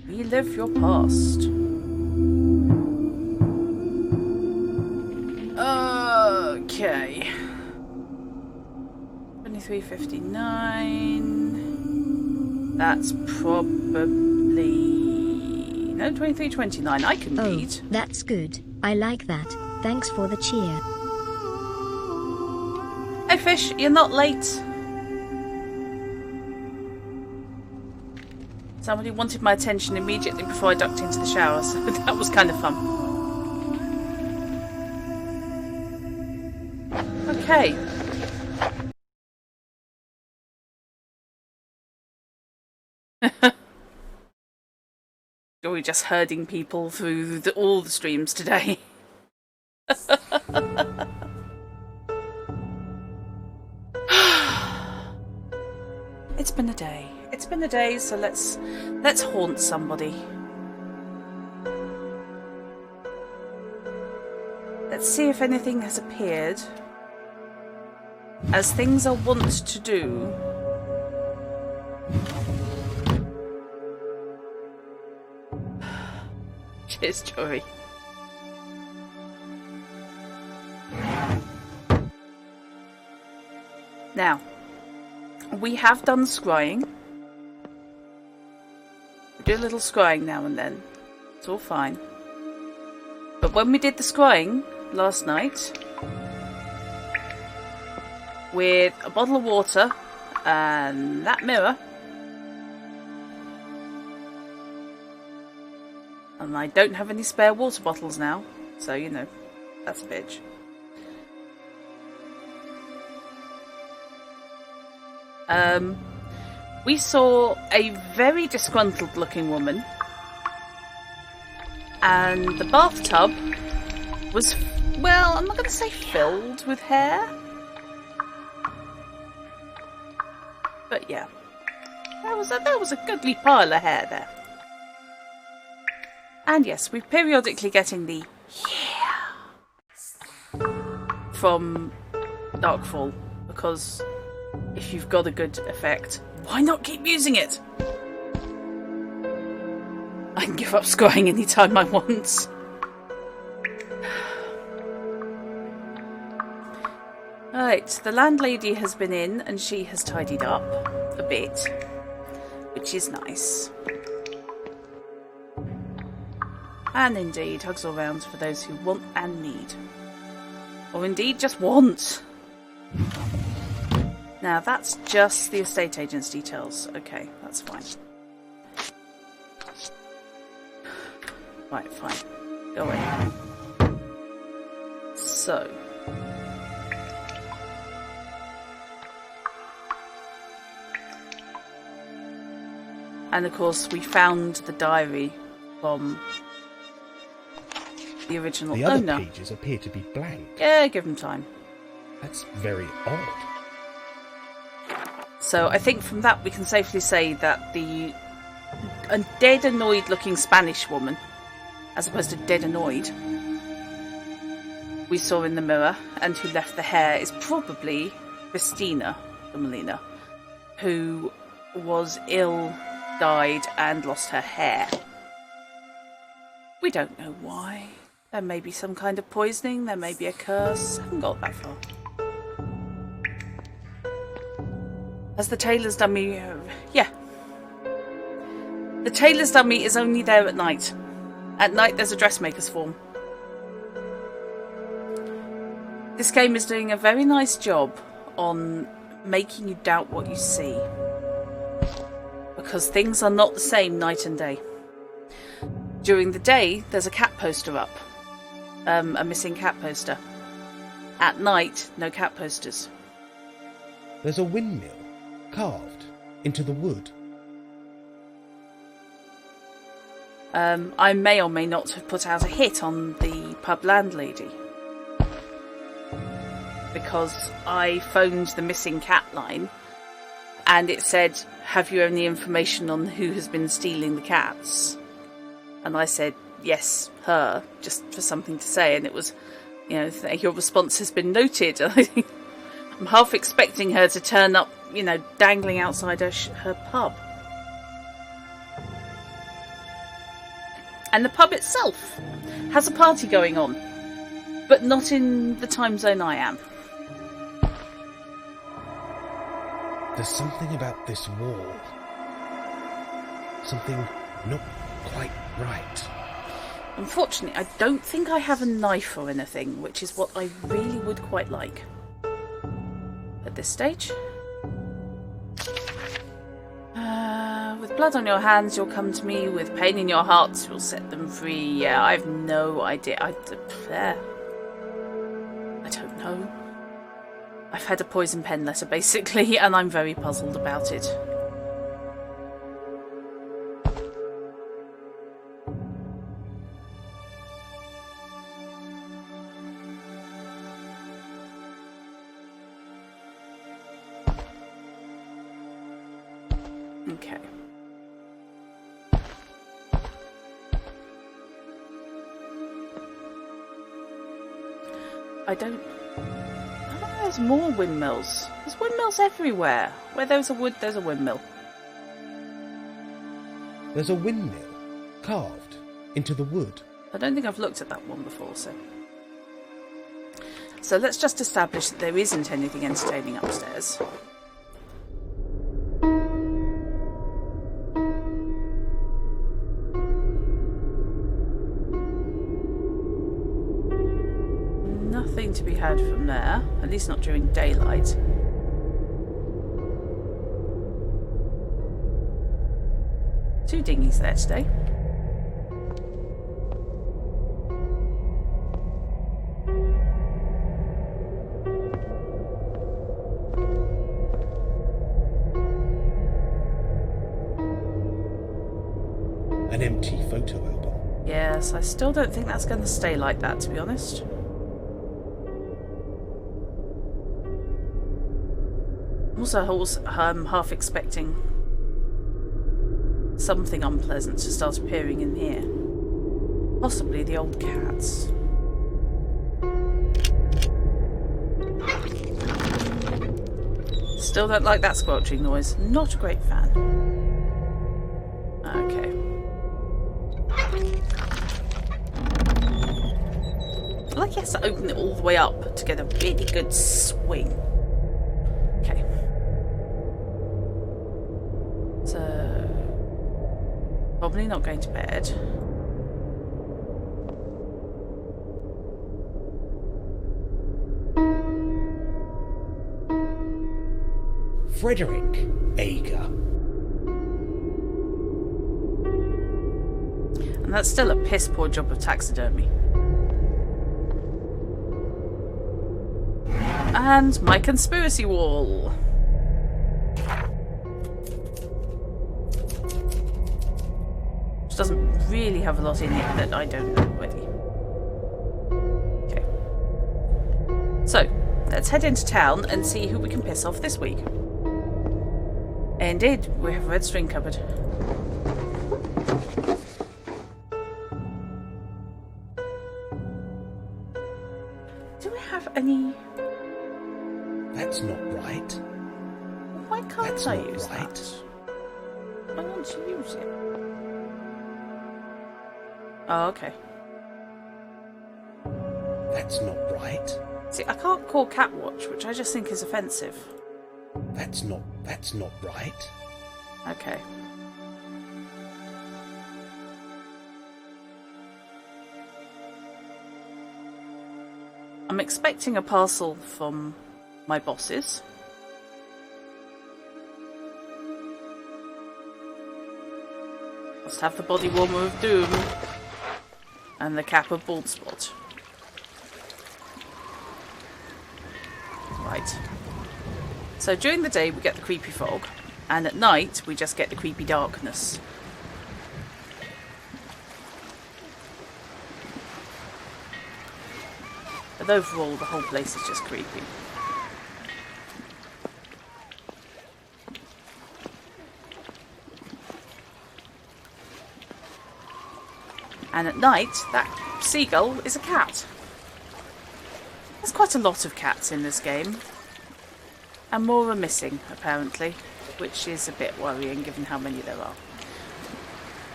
Relive your past. Okay. 23:59. That's probably... No, 23:29. I can read. That's good. I like that. Thanks for the cheer. Hey Fish, you're not late. Somebody wanted my attention immediately before I ducked into the shower, so that was kind of fun. Okay. Are we just herding people through all the streams today? It's been a day. It's been a day, so let's haunt somebody. Let's see if anything has appeared. As things are wont to do. Cheers, Jory. Now, we have done scrying. We do a little scrying now and then. It's all fine. But when we did the scrying last night, with a bottle of water and that mirror, and I don't have any spare water bottles now, so you know, that's a bitch. We saw a very disgruntled looking woman, and the bathtub was, well, I'm not going to say filled with hair, but yeah, there was a goodly pile of hair there. And yes, we're periodically getting the yeah from Darkfall, because if you've got a good effect, why not keep using it? I can give up scrying anytime I want. Alright, the landlady has been in and she has tidied up a bit, which is nice. And indeed, hugs all round for those who want and need. Or indeed just want. Now that's just the estate agent's details. Okay, that's fine. Right, fine. Go away. So. And of course we found the diary from the original owner. The other pages appear to be blank. Yeah, give them time. That's very odd. So I think from that we can safely say that the dead annoyed looking Spanish woman, as opposed to dead annoyed, we saw in the mirror and who left the hair is probably Christina the Molina, who was ill, died and lost her hair. We don't know why. There may be some kind of poisoning, there may be a curse. I haven't got that far. Has the tailor's dummy... yeah. The tailor's dummy is only there at night. At night there's a dressmaker's form. This game is doing a very nice job on making you doubt what you see. Because things are not the same night and day. During the day, there's a cat poster up. A missing cat poster. At night, no cat posters. There's a windmill carved into the wood. I may or may not have put out a hit on the pub landlady. Because I phoned the missing cat line and it said, have you any information on who has been stealing the cats? And I said, yes, her, just for something to say. And it was, you know, your response has been noted. And I'm half expecting her to turn up, you know, dangling outside her pub. And the pub itself has a party going on, but not in the time zone I am. There's something about this wall. Something not quite right. Unfortunately, I don't think I have a knife or anything, which is what I really would quite like. At this stage. With blood on your hands, you'll come to me. With pain in your hearts, you'll set them free. Yeah, I've no idea. I don't know. I've had a poison pen letter, basically, and I'm very puzzled about it. Okay. I don't know, there's more windmills. There's windmills everywhere. Where there's a wood, there's a windmill. There's a windmill carved into the wood. I don't think I've looked at that one before, so... So let's just establish that there isn't anything entertaining upstairs. Nothing to be had from there, at least not during daylight. Two dinghies there today. An empty photo album. Yes, I still don't think that's going to stay like that, to be honest. Also, I'm half expecting something unpleasant to start appearing in here. Possibly the old cats. Still don't like that squelching noise. Not a great fan. Okay. I like he has to open it all the way up to get a really good swing. Okay. So, probably not going to bed. Frederick Ager. And that's still a piss poor job of taxidermy. And my conspiracy wall. Which doesn't really have a lot in it that I don't know already. Okay. So, let's head into town and see who we can piss off this week. Indeed, we have a red string cupboard. Do we have any... That's not right. Why can't That's I not use right. that? I want to use it. Oh, okay. That's not right. See, I can't call Catwatch, which I just think is offensive. That's not right. Okay. I'm expecting a parcel from my bosses. Must have the body warmer of doom. And the cap of bald spot. Right. So during the day we get the creepy fog, and at night we just get the creepy darkness. But overall the whole place is just creepy. And at night, that seagull is a cat. There's quite a lot of cats in this game. And more are missing, apparently, which is a bit worrying given how many there are.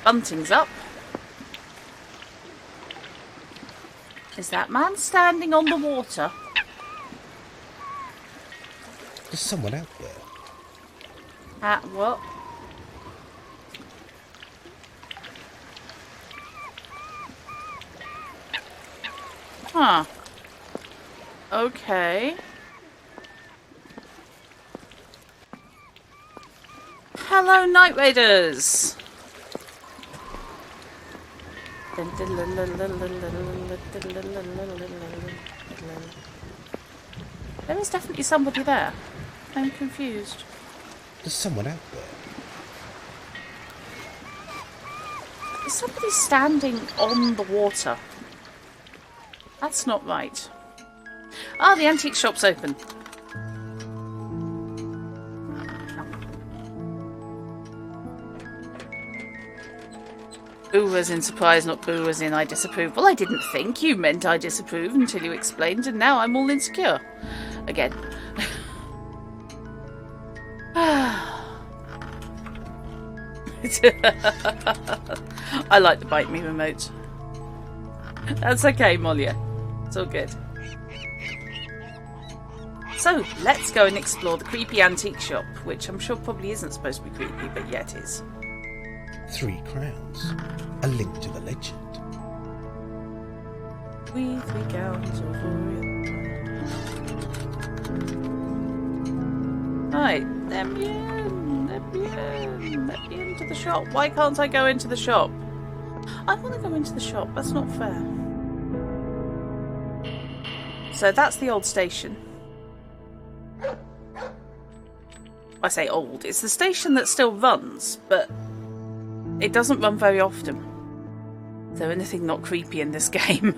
Bunting's up. Is that man standing on the water? There's someone out there. At what? Huh. Okay. Hello, Night Raiders! There is definitely somebody there. I'm confused. There's someone out there. Is somebody standing on the water? That's not right. Ah, the antique shop's open. Boo as in surprise, not boo as in I disapprove. Well, I didn't think you meant I disapprove until you explained, and now I'm all insecure. Again. I like the Bite Me remote. That's okay, Molia. It's all good. So, let's go and explore the creepy antique shop, which I'm sure probably isn't supposed to be creepy, but yet is. 3 crowns. A link to the legend. We 3 gowns over it. Right, let me into the shop. Why can't I go into the shop? I want to go into the shop, that's not fair. So that's the old station. I say old, it's the station that still runs, but it doesn't run very often. Is there anything not creepy in this game?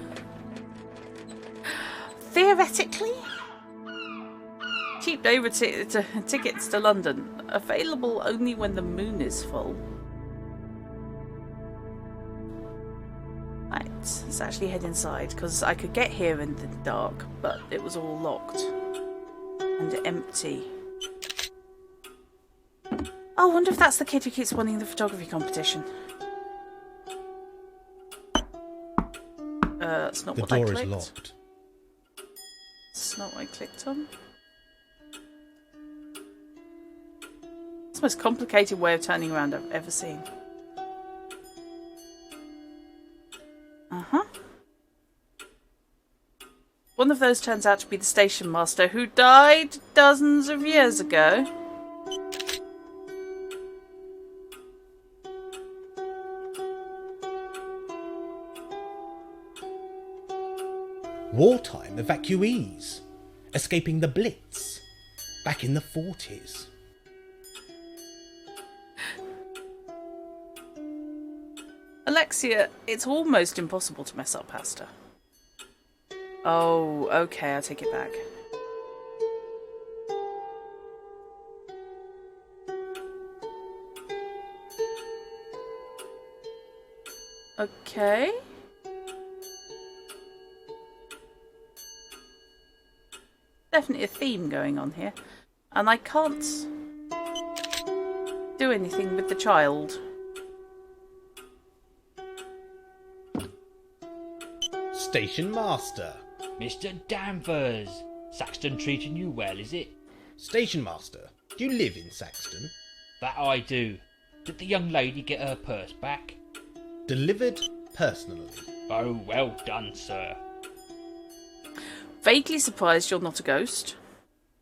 Theoretically? Cheap day tickets to London. Available only when the moon is full. Right, let's actually head inside, because I could get here in the dark, but it was all locked. And empty. Oh, I wonder if that's the kid who keeps winning the photography competition. That's not what I clicked. The door is locked. It's not what I clicked on. It's the most complicated way of turning around I've ever seen. Uh-huh. One of those turns out to be the station master who died dozens of years ago. Wartime evacuees. Escaping the Blitz. Back in the 40s. Alexia, it's almost impossible to mess up pasta. Oh, okay, I take it back. Okay. Definitely a theme going on here. And I can't do anything with the child. Station Master. Mr. Danvers! Saxton treating you well, is it? Station Master, do you live in Saxton? That I do. Did the young lady get her purse back? Delivered personally. Oh, well done, sir. Vaguely surprised you're not a ghost.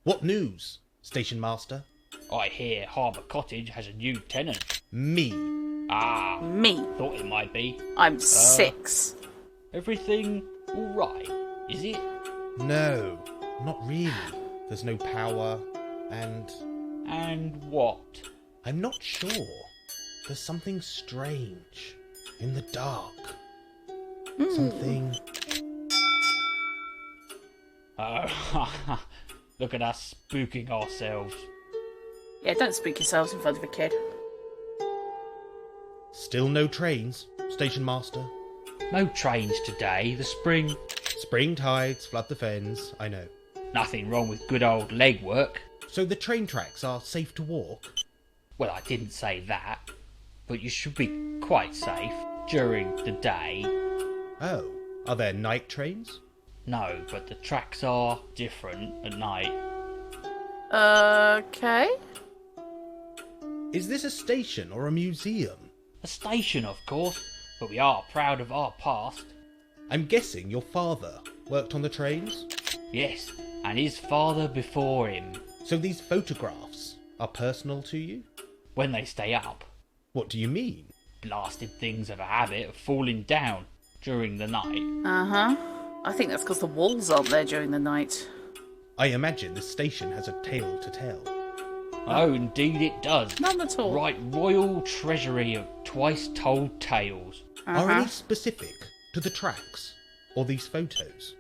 What news, Station Master? I hear Harbour Cottage has a new tenant. Me. Ah, Me. thought it might be. I'm 6. Everything all right, is it? No, not really. There's no power, and And what? I'm not sure. There's something strange in the dark. Something. Oh, look at us spooking ourselves. Yeah, don't spook yourselves in front of a kid. Still no trains, Station Master. No trains today. The spring. Spring tides flood the fens, I know. Nothing wrong with good old legwork. So the train tracks are safe to walk? Well, I didn't say that, but you should be quite safe during the day. Oh, are there night trains? No, but the tracks are different at night. Okay. Is this a station or a museum? A station, of course, but we are proud of our past. I'm guessing your father worked on the trains? Yes, and his father before him. So these photographs are personal to you? When they stay up, What do you mean? blasted things have a habit of falling down during the night. Uh-huh. I think that's because the walls aren't there during the night. I imagine this station has a tale to tell. Oh, indeed it does. None at all. Right royal treasury of twice-told tales. Are any specific to the tracks or these photos?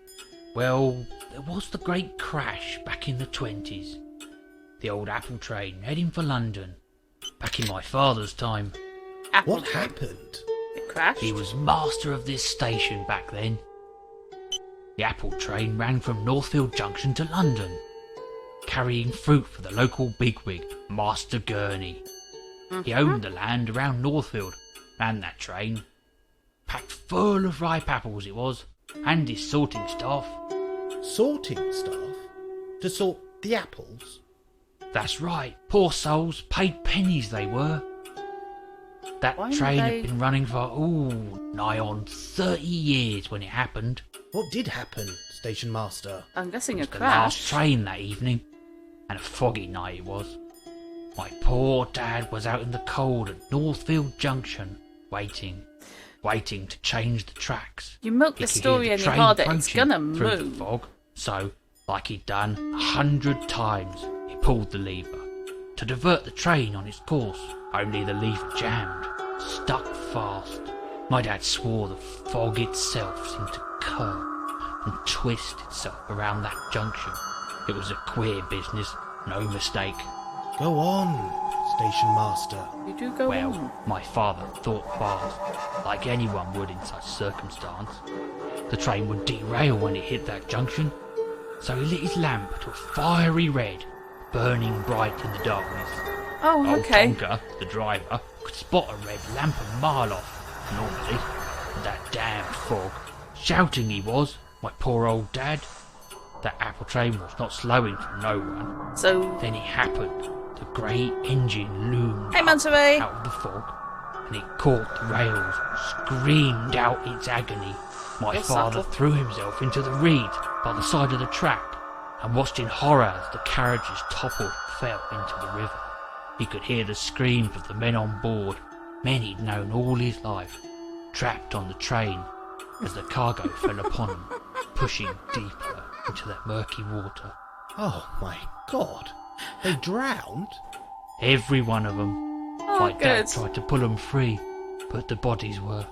Well, there was the great crash back in the 20s. The old apple train heading for London. Back in my father's time. Apple What train. happened? It crashed? He was master of this station back then. The apple train ran from Northfield Junction to London, carrying fruit for the local bigwig, Master Gurney. He owned the land around Northfield, ran that train. Packed full of ripe apples it was, and his sorting staff. Sorting staff? To sort the apples? That's right, poor souls, paid pennies they were. That Why train would they- had been running for, nigh on 30 years when it happened. What did happen, station master? I'm guessing a The last crash. train that evening, and a foggy night it was. My poor dad was out in the cold at Northfield Junction, waiting to change the tracks. You milk He the could story hear any train harder, it's approaching gonna through the move. fog. So, like he'd done 100 times, he pulled the lever to divert the train on its course. Only the lever jammed, stuck fast. My dad swore the fog itself seemed to curve and twist itself around that junction. It was a queer business, no mistake. Go on, station master. You do go Well, on. my father thought fast, like anyone would in such circumstance. The train would derail when it hit that junction, so he lit his lamp to a fiery red, burning bright in the darkness. Oh, Old okay. Tonka, the driver, could spot a red lamp a mile off, normally. But that damned fog, shouting he was, my poor old dad. That apple train was not slowing for no one. So, Then it happened. The grey engine loomed Hey, up Monterey. out of the fog, and it caught the rails, screamed out its agony. My You're father subtle. threw himself into the reeds by the side of the track, and watched in horror as the carriages toppled and fell into the river. He could hear the screams of the men on board, men he'd known all his life, trapped on the train as the cargo fell upon him, pushing deeper into that murky water. Oh my god. They drowned? Every one of them. oh, My good. dad tried to pull them free, but the bodies were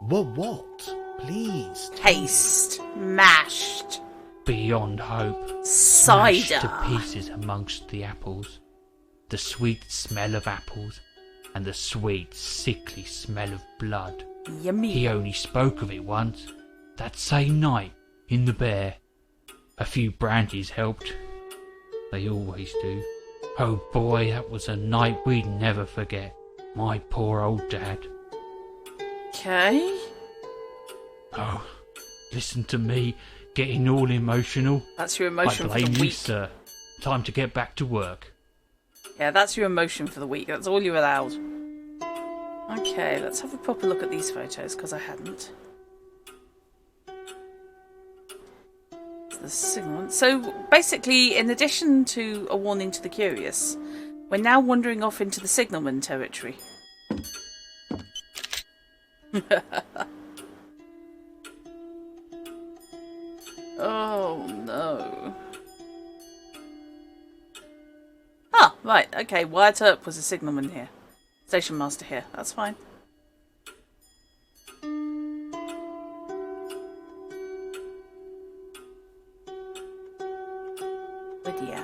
Well, what? Please. Taste. Mashed. beyond hope, smashed Cider. to pieces amongst the apples. The sweet smell of apples, and the sweet, sickly smell of blood. Yummy. He only spoke of it once, that same night, in the Bear. A few brandies helped. They always do. Oh boy, that was a night we'd never forget. My poor old dad. Okay. Oh, listen to me, getting all emotional. That's your I emotion for blame the you, week. sir. Time to get back to work. Yeah, that's your emotion for the week. That's all you're allowed. Okay, let's have a proper look at these photos, because I hadn't. The signal one. So, basically, in addition to a warning to the curious, we're now wandering off into the signalman territory. Oh, no. Ah, right, okay, Wyatt Earp was a signalman here. Station master here, that's fine. Lydia.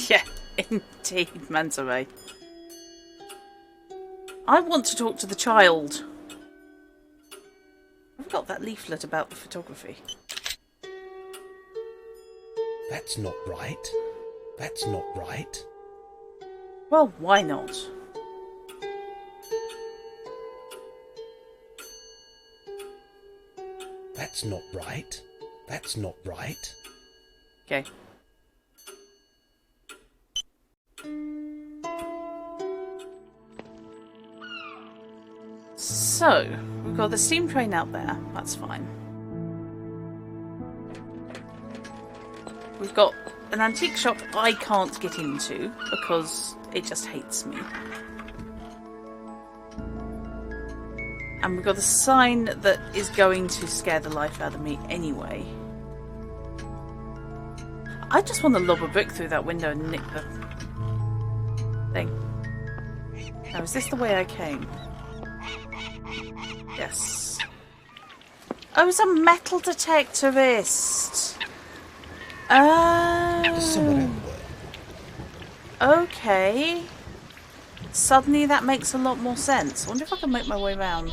Yeah, indeed, Mansaray. I want to talk to the child. got that leaflet about the photography. That's not right. That's not right. Well, why not? That's not right. That's not right. Okay. So, we've got the steam train out there. That's fine. We've got an antique shop I can't get into because it just hates me. And we've got a sign that is going to scare the life out of me anyway. I just want to lob a brick through that window and nick the thing. Now, is this the way I came? Yes. Oh, it's a metal detectorist. There's someone out there. Okay. Suddenly that makes a lot more sense. I wonder if I can make my way around.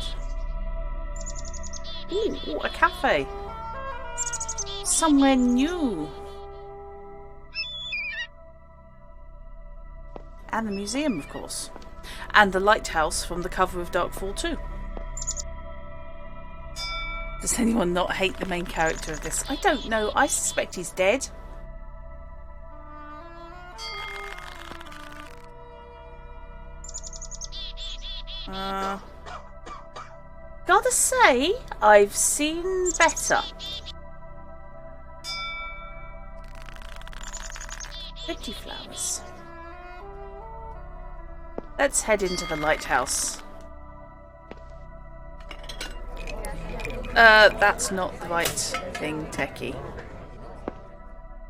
Ooh, a cafe. Somewhere new. And the museum, of course. And the lighthouse from the cover of Darkfall 2. Does anyone not hate the main character of this? I don't know. I suspect he's dead. Gotta say, I've seen better. Pretty flowers. Let's head into the lighthouse. That's not the right thing, Techie.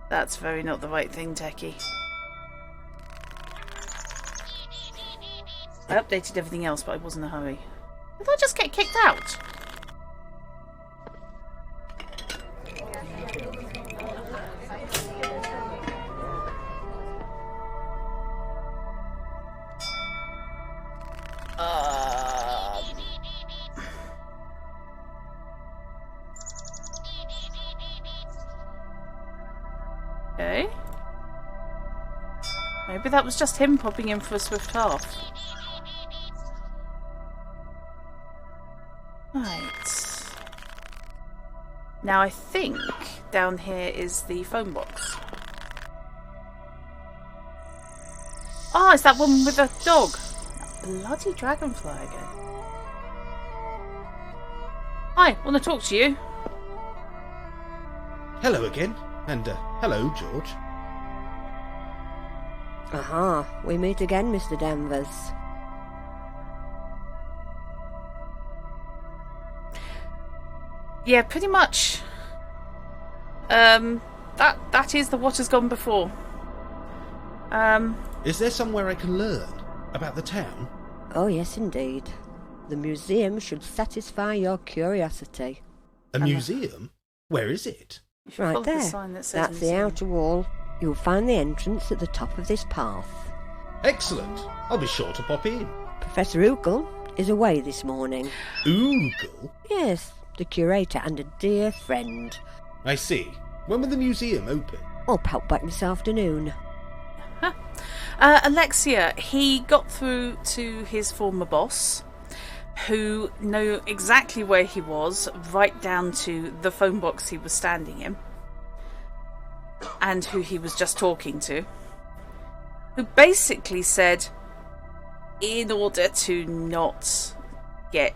That's very not the right thing, Techie. I updated everything else, but I was in a hurry. Did I just get kicked out? Okay. Maybe that was just him popping in for a swift half. Right. Now I think down here is the phone box. Oh, it's that woman with the dog. Bloody dragonfly again. Hi, want to talk to you. Hello again. And hello, George. Aha, we meet again, Mr. Danvers. Yeah, pretty much. That is the what has gone before. Is there somewhere I can learn about the town? Oh, yes, indeed. The museum should satisfy your curiosity. A museum? Where is it? Right Follow the there. sign that says That's the museum. outer wall. You'll find the entrance at the top of this path. Excellent. I'll be sure to pop in. Professor Oogle is away this morning. Oogle? Yes, the curator and a dear friend. I see. When will the museum open? I'll pop back this afternoon. Alexia, he got through to his former boss, who knew exactly where he was, right down to the phone box he was standing in, and who he was just talking to, who basically said, in order to not get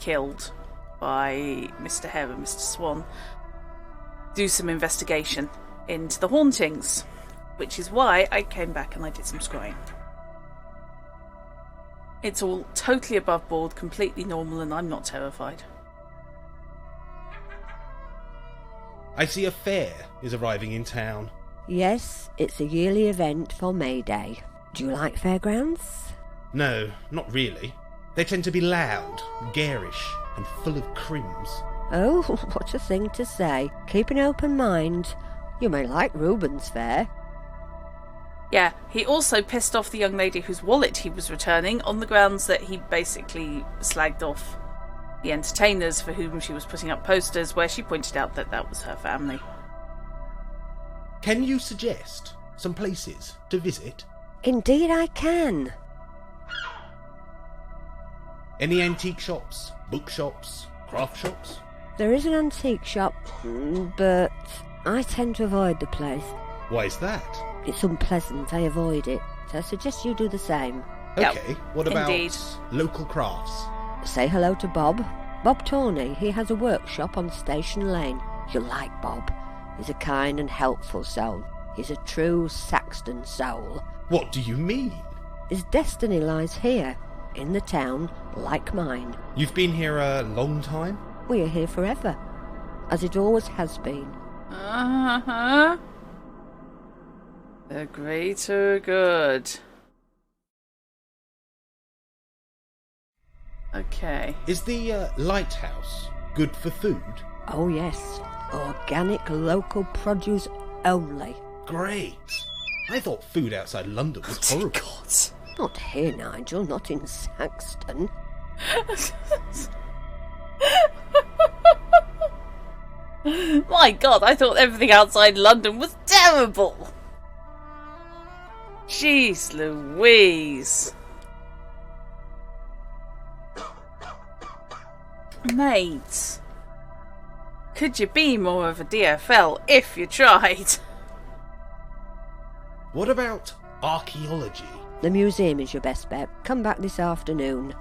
killed by Mr. Hare and Mr. Swan, do some investigation into the hauntings, which is why I came back and I did some scrying. It's all totally above board, completely normal, and I'm not terrified. I see a fair is arriving in town. Yes, it's a yearly event for May Day. Do you like fairgrounds? No, not really. They tend to be loud, garish, and full of crims. Oh, what a thing to say. Keep an open mind. You may like Reuben's Fair. Yeah, he also pissed off the young lady whose wallet he was returning on the grounds that he basically slagged off the entertainers for whom she was putting up posters where she pointed out that that was her family. Can you suggest some places to visit? Indeed I can. Any antique shops, bookshops, craft shops? There is an antique shop, but I tend to avoid the place. Why is that? It's unpleasant, I avoid it. So I suggest you do the same. Yep, Okay, what about indeed. local crafts? Say hello to Bob. Bob Tawney. He has a workshop on Station Lane. You'll like Bob. He's a kind and helpful soul. He's a true Saxton soul. What do you mean? His destiny lies here, in the town, like mine. You've been here a long time? We are here forever, as it always has been. Uh-huh. The greater good. Okay. Is the lighthouse good for food? Oh yes, organic local produce only. Great. I thought food outside London was horrible. God. Not here, Nigel, not in Saxton. My God, I thought everything outside London was terrible. Jeez Louise. Mate, could you be more of a DFL if you tried? What about archaeology? The museum is your best bet. Come back this afternoon.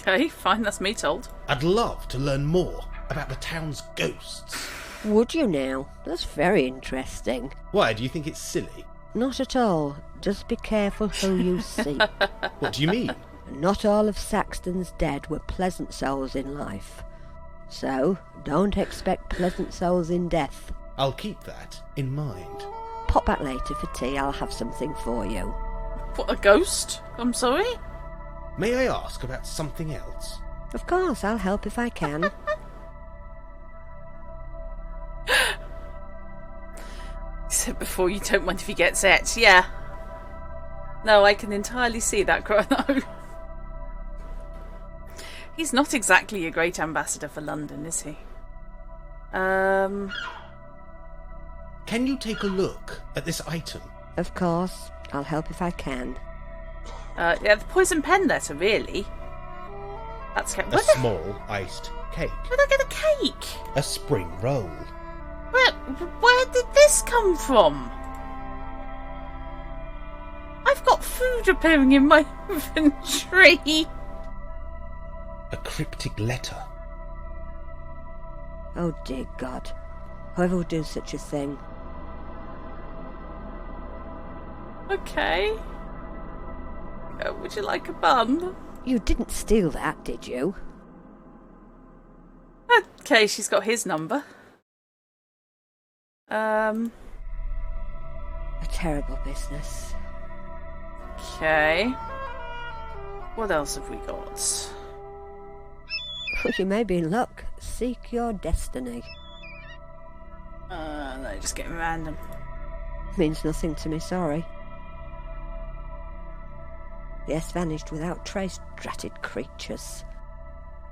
Okay, fine, that's me told. I'd love to learn more about the town's ghosts. Would you now? That's very interesting. Why, do you think it's silly? Not at all. Just be careful who you see. What do you mean? Not all of Saxton's dead were pleasant souls in life. So, don't expect pleasant souls in death. I'll keep that in mind. Pop back later for tea, I'll have something for you. What, a ghost? I'm sorry? May I ask about something else? Of course, I'll help if I can. Said before, you don't mind if he gets it. Yeah. No, I can entirely see that, Chrono. He's not exactly a great ambassador for London, is he? Can you take a look at this item? Of course, I'll help if I can. Yeah, the poison pen letter, really. That's A small iced cake. Where'd I get a cake? A spring roll. Where did this come from? I've got food appearing in my inventory. A cryptic letter. Oh dear God. Whoever would do such a thing? Okay. Would you like a bun? You didn't steal that, did you? Okay, she's got his number. A terrible business. Okay. What else have we got? You may be in luck. Seek your destiny. No, just getting random. Means nothing to me, sorry. The S vanished without trace, dratted creatures.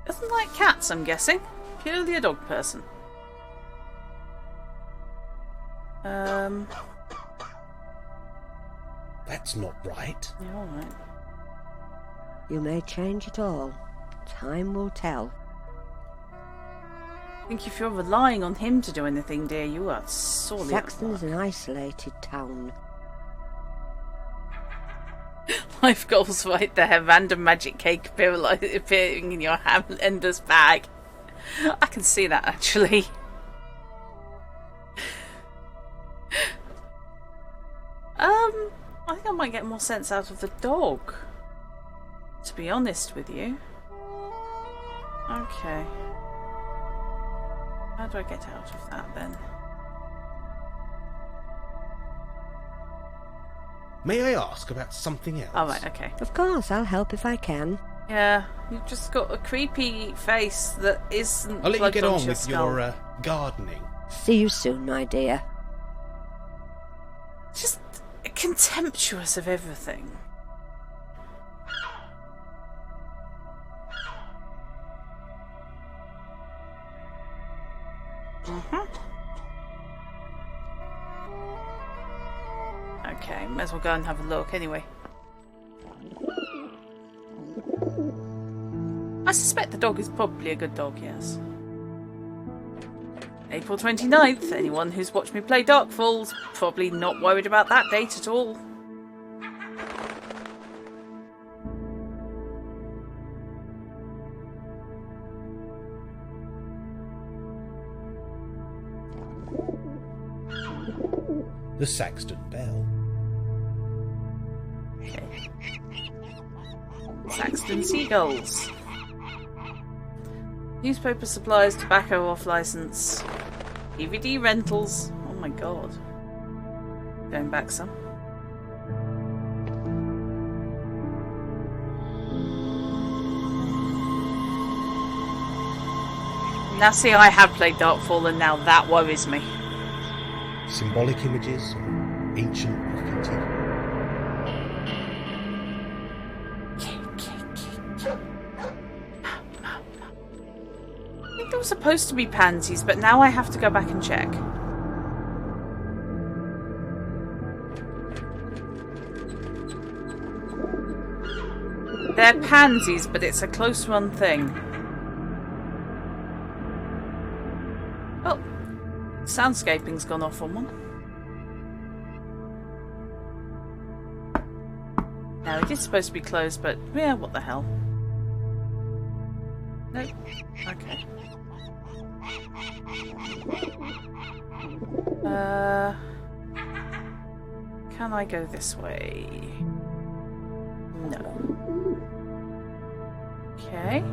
Doesn't like cats, I'm guessing. Purely a dog person. That's not right. Yeah, alright. You may change it all. Time will tell. I think if you're relying on him to do anything, dear, you are sorely Saxton's an isolated town. life goals right there. Random magic cake appearing in your Hamlender's bag. I can see that, actually. I think I might get more sense out of the dog, to be honest with you. Okay. How do I get out of that then? May I ask about something else? Oh, right, okay. Of course, I'll help if I can. Yeah, you've just got a creepy face that isn't I'll let you plugged get onto on with skull. your gardening. See you soon, my dear. Just contemptuous of everything. Okay, might as well go and have a look anyway. I suspect the dog is probably a good dog, yes. April 29th. Anyone who's watched me play Darkfall's probably not worried about that date at all. The Saxton Bell. Okay. Saxton Seagulls. Newspaper supplies, tobacco off license, DVD rentals. Oh my god. Going back some. Now see, I have played Darkfall and now that worries me. Symbolic images, ancient graffiti. I think there were supposed to be pansies, but now I have to go back and check. They're pansies, but it's a close run thing. Oh, soundscaping's gone off on one. Now, it is supposed to be closed, but yeah, what the hell. Nope. Okay. Can I go this way? No. Okay.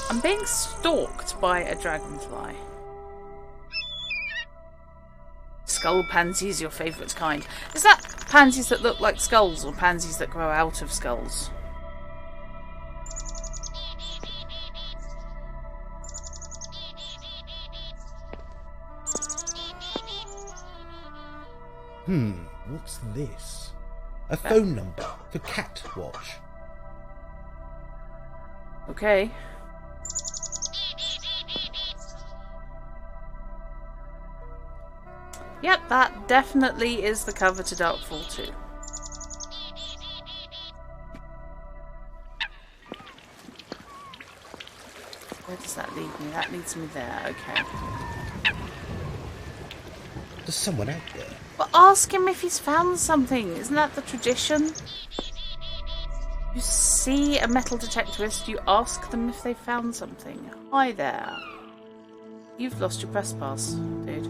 I'm being stalked by a dragonfly. Skull pansies, your favourite kind. Is that pansies that look like skulls or pansies that grow out of skulls? What's this? A phone number for Cat Watch. Okay. Yep, that definitely is the cover to Darkfall 2. Where does that lead me? That leads me there, okay. There's someone out there. Well, ask him if he's found something. Isn't that the tradition? You see a metal detectorist, you ask them if they found something. Hi there. You've lost your press pass, dude.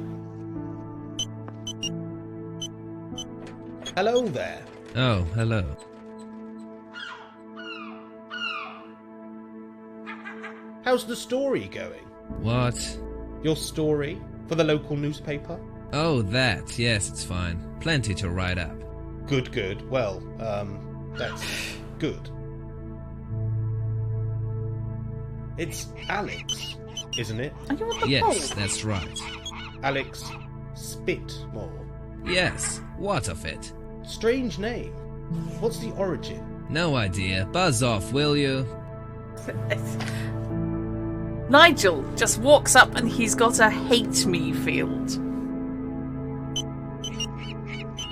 Hello there. Oh, hello. How's the story going? What? Your story for the local newspaper? Oh, that. Yes, it's fine. Plenty to write up. Good, good. Well, that's good. It's Alex, isn't it? Are you on the Yes, pole? that's right. Alex Spitmore. Yes, what of it? Strange name. What's the origin? No idea. Buzz off, will you? Nigel just walks up and he's got a hate me field.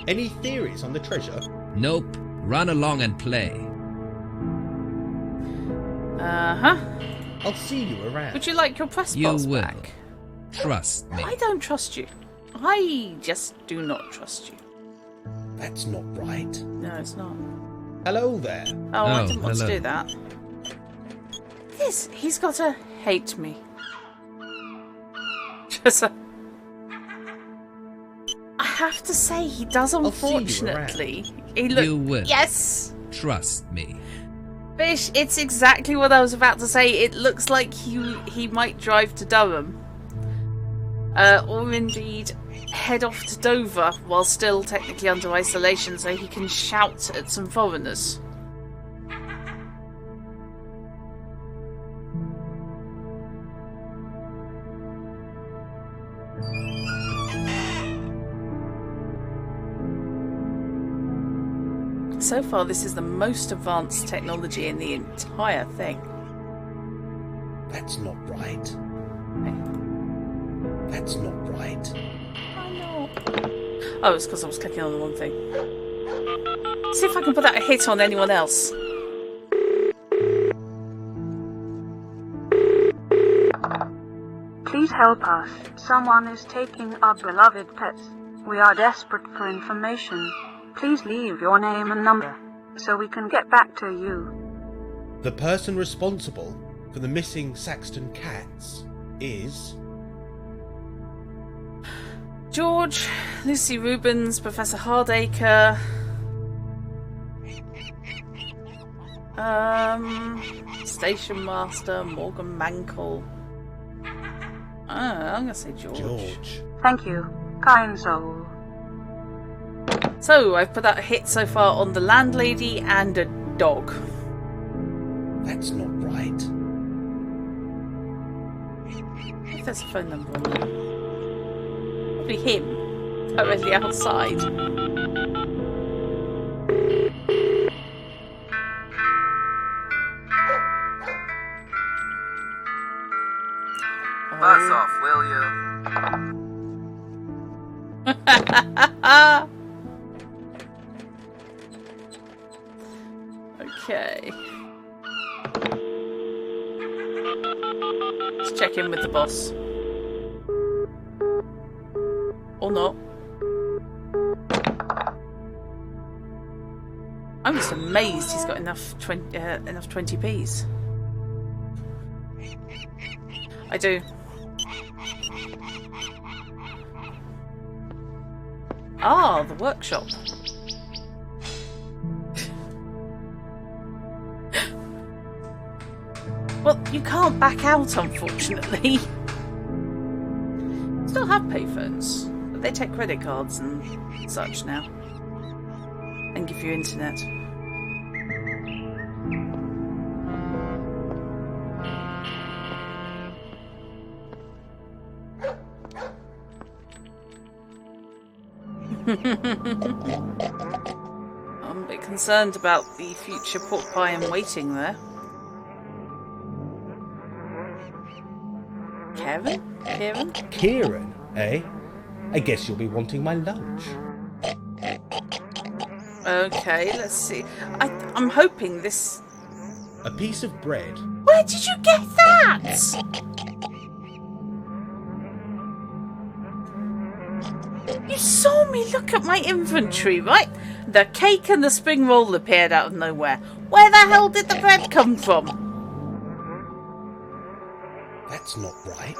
Any theories on the treasure? Nope. Run along and play. Uh-huh. I'll see you around. Would you like your press You pass will. back? Trust me. I don't trust you. I just do not trust you. That's not right. No, it's not. Hello there. Oh, I Oh, didn't want to hello. do that. He's got to hate me. Just I have to say, he does I'll see you unfortunately. He look. You will. Yes! Trust me. Fish, it's exactly what I was about to say. It looks like he might drive to Durham. Or indeed head off to Dover while still technically under isolation so he can shout at some foreigners. So far, this is the most advanced technology in the entire thing. That's not right. That's not right. I know. Oh, it's because I was clicking on the wrong thing. See if I can put out a hit on anyone else. Please help us. Someone is taking our beloved pets. We are desperate for information. Please leave your name and number so we can get back to you. The person responsible for the missing Saxton cats is... George, Lucy Rubens, Professor Hardacre. Station Master, Morgan Mankell. I'm gonna say George. Thank you, kind soul. So, I've put out a hit so far on the landlady and a dog. That's not right. If there's a phone number on there. Probably him. Directly outside. Buzz off, will you? Okay. Let's check in with the boss. Or not. I'm just amazed he's got enough 20p's. I do. Ah, the workshop. Well, you can't back out, unfortunately. Still have payphones, but they take credit cards and such now. And give you internet. I'm a bit concerned about the future pork pie I'm waiting there. Kieran? Kieran, eh? I guess you'll be wanting my lunch. Okay, let's see. I'm hoping this... A piece of bread. Where did you get that? You saw me look at my inventory, right? The cake and the spring roll appeared out of nowhere. Where the hell did the bread come from? That's not right.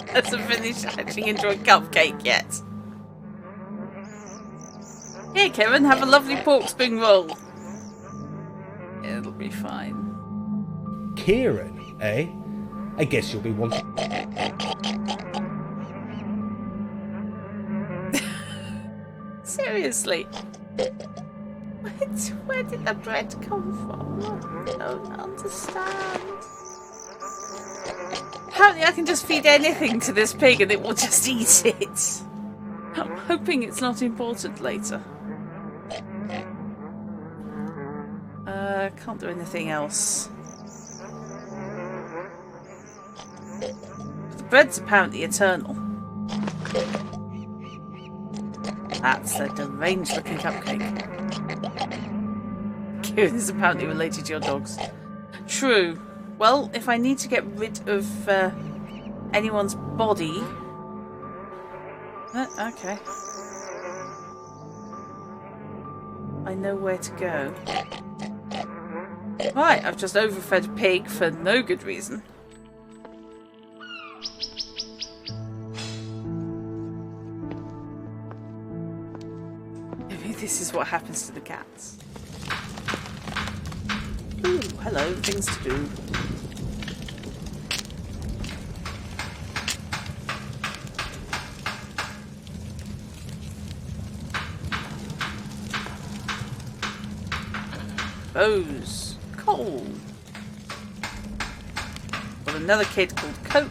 Hasn't finished hatching into a cupcake yet. Here, Kevin, have a lovely pork spring roll. It'll be fine. Kieran, eh? I guess you'll be wanting... Seriously? Where did the bread come from? I don't understand. Apparently I can just feed anything to this pig and it will just eat it. I'm hoping it's not important later. Can't do anything else. The bread's apparently eternal. That's a deranged looking cupcake. Kieran is apparently related to your dogs. True. Well, if I need to get rid of anyone's body... okay. I know where to go. Right, I've just overfed a pig for no good reason. Maybe this is what happens to the cats. Ooh, hello, things to do. Bose. Cole. Got another kid called Coke.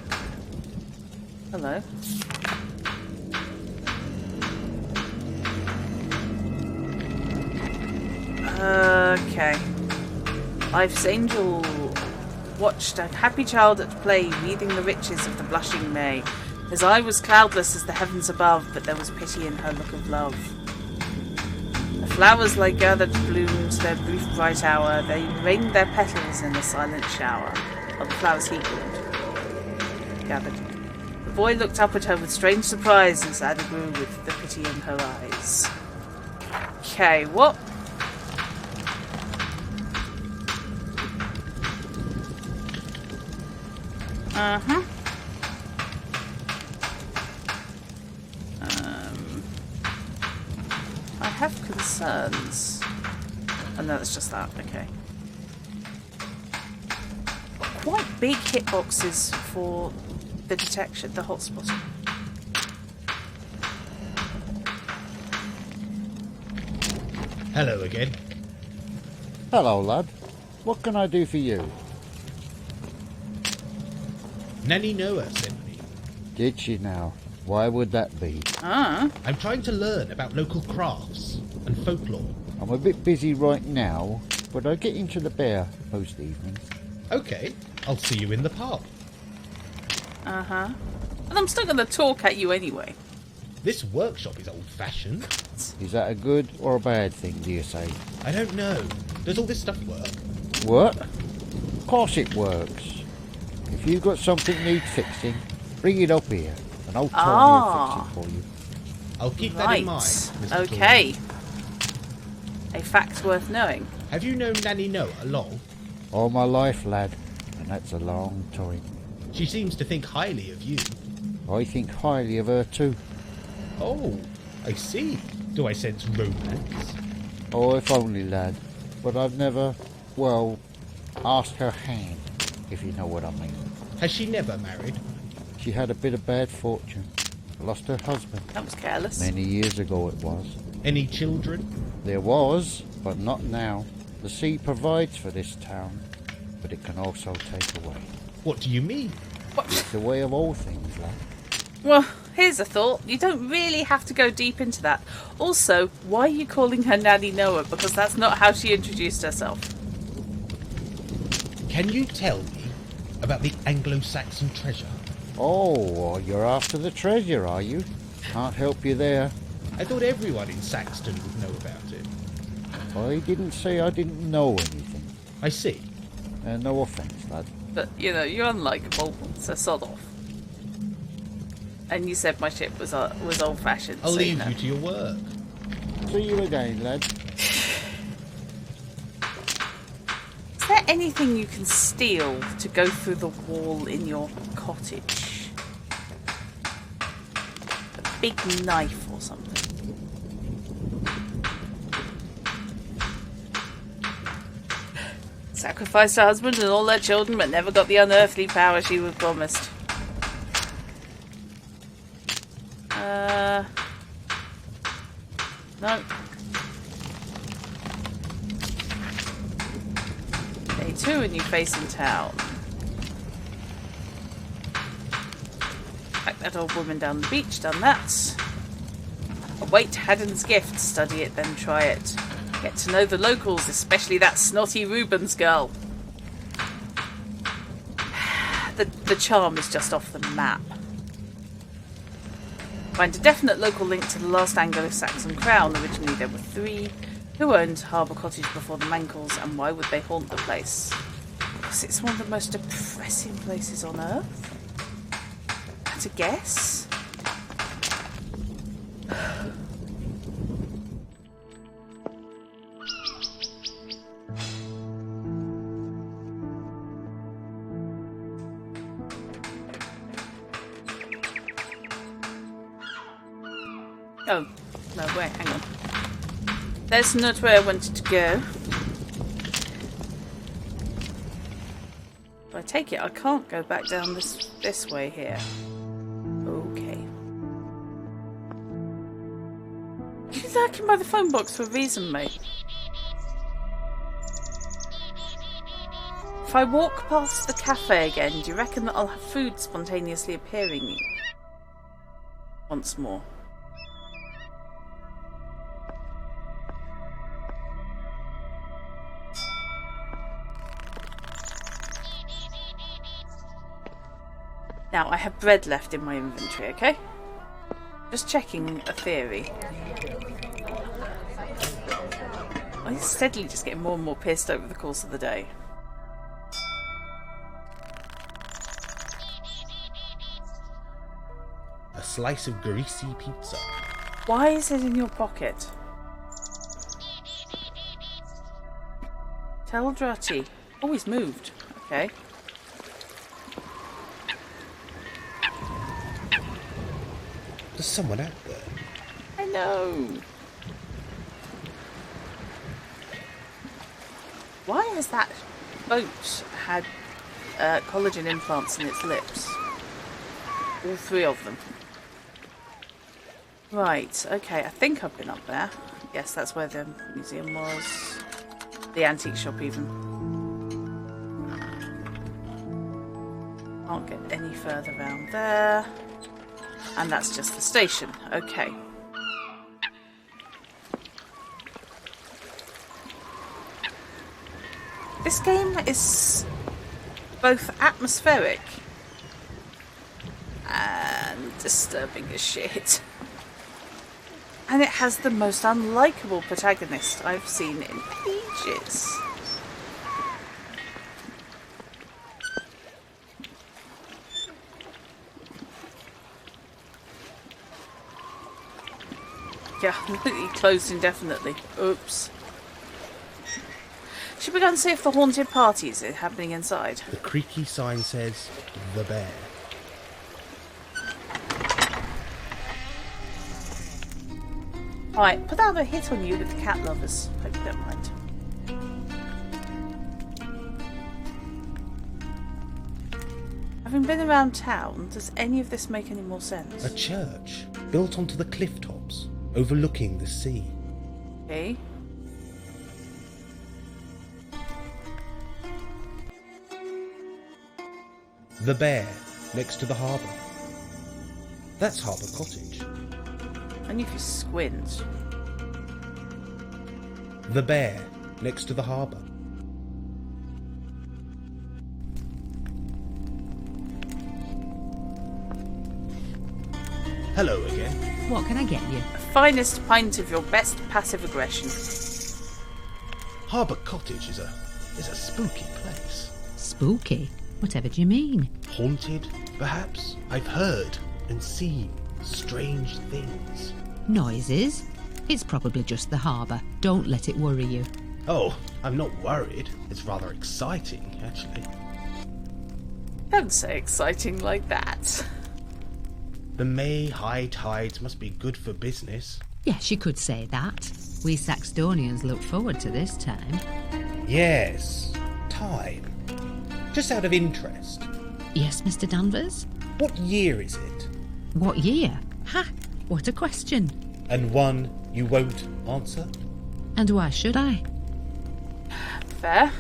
Hello. Okay. Life's angel watched a happy child at play, reading the riches of the blushing May. His eye was cloudless as the heavens above, but there was pity in her look of love. The flowers lay gathered bloomed their brief bright hour. They rained their petals in a silent shower. Of the flowers he gathered. The boy looked up at her with strange surprise and sadly grew with the pity in her eyes. Okay, what? I have concerns. Oh no, it's just that, okay. Quite big hitboxes for the detection, the hotspotting. Hello again. Hello, lad. What can I do for you? Nanny Noah sent me. Did she now? Why would that be? Ah. I'm trying to learn about local crafts and folklore. I'm a bit busy right now, but I get into the bear most evenings. Okay, I'll see you in the pub. Uh-huh. And I'm still going to talk at you anyway. This workshop is old-fashioned. Is that a good or a bad thing, do you say? I don't know. Does all this stuff work? What? Of course it works. If you've got something needs fixing, bring it up here, and I'll Tony will fix it for you. I'll keep that in mind, Mr. Okay. A fact worth knowing. Have you known Nanny Noah long? All my life, lad, and that's a long time. She seems to think highly of you. I think highly of her too. Oh, I see. Do I sense romance? Oh, if only, lad. But I've never, well, asked her hand, if you know what I mean. Has she never married? She had a bit of bad fortune. Lost her husband. That was careless. Many years ago it was. Any children? There was, but not now. The sea provides for this town, but it can also take away. What do you mean? It's the way of all things, lad. Well, here's a thought. You don't really have to go deep into that. Also, why are you calling her Nanny Noah? Because that's not how she introduced herself. Can you tell me about the Anglo-Saxon treasure? Oh, you're after the treasure, are you? Can't help you there. I thought everyone in Saxton would know about it. I didn't say I didn't know anything. I see. No offence, lad. But, you know, you're unlikable, so sod off. And you said my ship was old-fashioned. I'll so leave you know. you to your work. See you again, lad. Is there anything you can steal to go through the wall in your cottage? A big knife or something? Sacrificed her husband and all their children, but never got the unearthly power she was promised. No. Day 2 and you face in town. Back that old woman down the beach, done that. Await Haddon's gift, study it, then try it. Get to know the locals, especially that snotty Rubens girl. The charm is just off the map. Find a definite local link to the last Anglo-Saxon crown. Originally there were 3. Who owned Harbour Cottage before the Mankles, and why would they haunt the place? Because it's one of the most depressing places on earth? That's a guess? Oh, no, wait, hang on. That's not where I wanted to go. But I take it I can't go back down this way here. Okay. You're lurking by the phone box for a reason, mate. If I walk past the cafe again, do you reckon that I'll have food spontaneously appearing once more? Now, I have bread left in my inventory, okay? Just checking a theory. I'm steadily just getting more and more pissed over the course of the day. A slice of greasy pizza. Why is it in your pocket? Teldrati. Oh, he's moved. Okay. There's someone out there. I know. Why has that boat had collagen implants in its lips? All 3 of them. Right, okay, I think I've been up there. Yes, that's where the museum was. The antique shop even. Can't get any further around there. And that's just the station. Okay. This game is both atmospheric and disturbing as shit. And it has the most unlikable protagonist I've seen in ages. Yeah, he closed indefinitely. Oops. Should we go and see if the haunted parties are happening inside? The creaky sign says, The Bear. Alright, put out a hit on you with the cat lovers. Hope you don't mind. Having been around town, does any of this make any more sense? A church built onto the cliff tops, overlooking the sea. Okay. The Bear, next to the harbour. That's Harbour Cottage. Only if you squint. The Bear, next to the harbour. Hello again. What can I get you? The finest pint of your best passive aggression. Harbour Cottage is a spooky place. Spooky? Whatever do you mean? Haunted, perhaps? I've heard and seen strange things. Noises? It's probably just the harbour. Don't let it worry you. Oh, I'm not worried. It's rather exciting, actually. Don't say exciting like that. The May high tides must be good for business. Yes, you could say that. We Saxtonians look forward to this time. Yes, time. Just out of interest. Yes, Mr. Danvers? What year is it? What year? Ha! What a question. And one you won't answer? And why should I? Fair.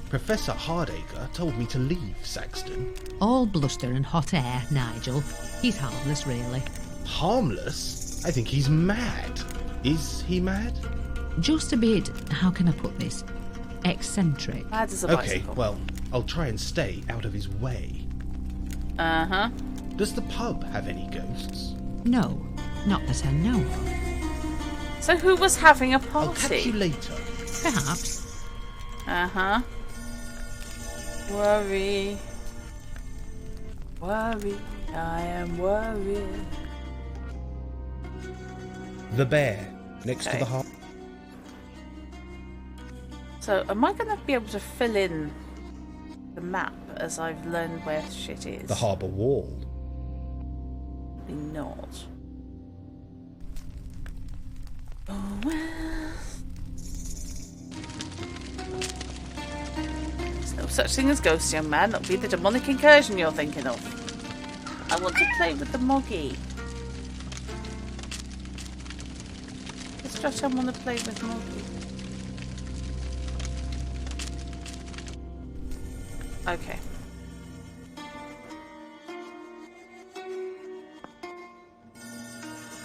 Professor Hardacre told me to leave Saxton. All bluster and hot air, Nigel. He's harmless, really. Harmless? I think he's mad. Is he mad? Just a bit, how can I put this? Eccentric. Mad as a Okay, bicycle. well, I'll try and stay out of his way. Uh-huh. Does the pub have any ghosts? No, not that I know of. So who was having a I'll catch you party? later. Perhaps. Uh-huh. Worry. Worry. I am worried. The Bear, next to Okay. the harbour. So, am I going to be able to fill in the map as I've learned where shit is? The harbour wall. Probably not. Oh, well. There's no such thing as ghosts, young man. That'll be the demonic incursion you're thinking of. I want to play with the Moggy. Let's just I want to play with Moggy. Okay.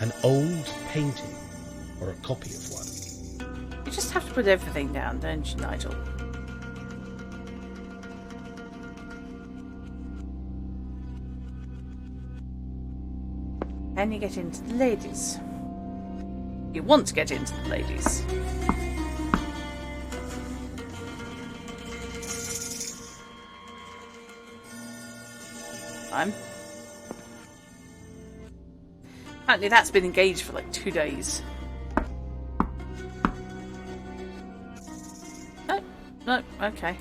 An old painting or a copy of one. You just have to put everything down, don't you, Nigel? Can you get into the ladies? You want to get into the ladies. Fine. Apparently that's been engaged for like 2 days. No, okay.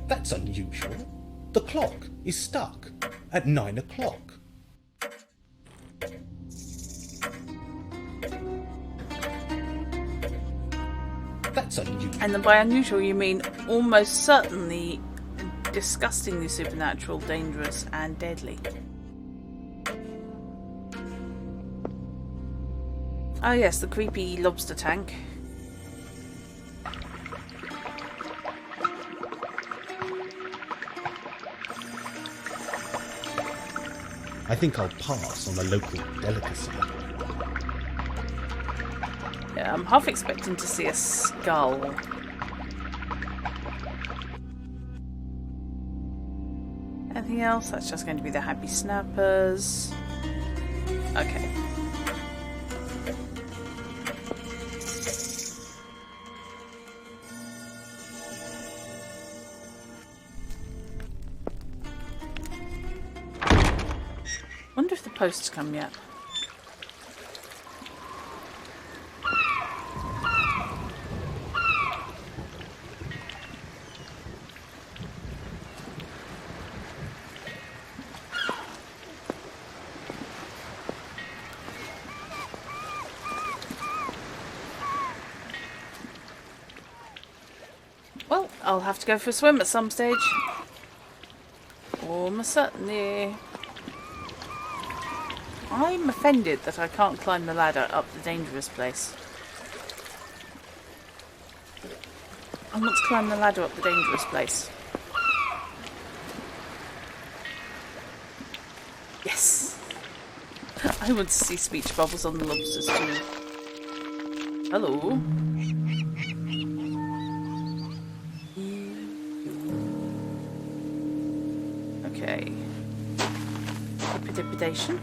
That's unusual. The clock is stuck at 9 o'clock. That's unusual. And then by unusual you mean almost certainly disgustingly supernatural, dangerous and deadly. Oh yes, the creepy lobster tank. I think I'll pass on the local delicacy. Yeah, I'm half expecting to see a skull. Anything else? That's just going to be the happy snappers. Okay. Wonder if the post's come yet. Well, I'll have to go for a swim at some stage. Almost certainly. I'm offended that I can't climb the ladder up the dangerous place. I want to climb the ladder up the dangerous place. Yes! I want to see speech bubbles on the lobsters too. Hello. Okay. Depredation.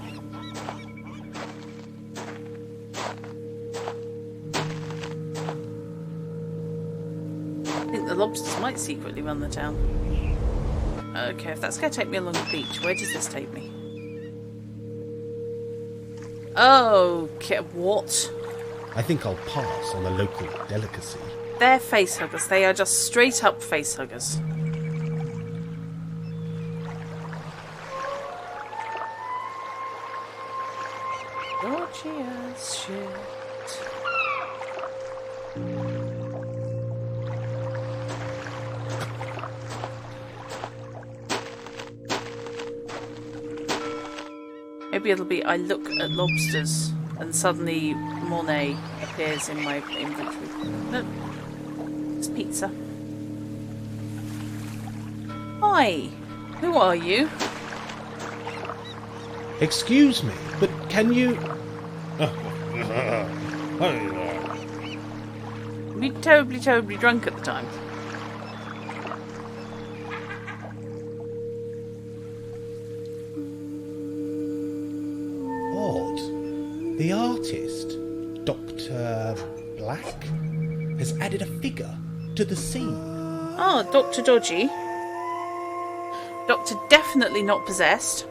I think the lobsters might secretly run the town. Okay, if that's going to take me along the beach, where does this take me? Okay, what? I think I'll pass on the local delicacy. They're facehuggers. They are just straight up facehuggers. Gorgeous shit. Maybe it'll be I look at lobsters and suddenly Monet appears in my inventory. No, it's pizza. Hi, who are you? Excuse me, but can you... Were you terribly, terribly drunk at the time? Odd. The artist, Dr. Black, has added a figure to the scene. Oh, Dr. Dodgy. Doctor definitely not possessed.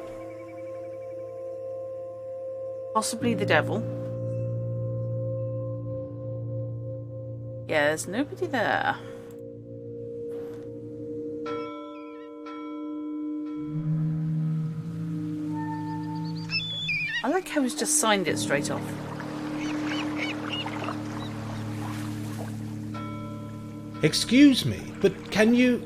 Possibly the devil. Yeah, there's nobody there. I like how he's just signed it straight off. Excuse me, but can you...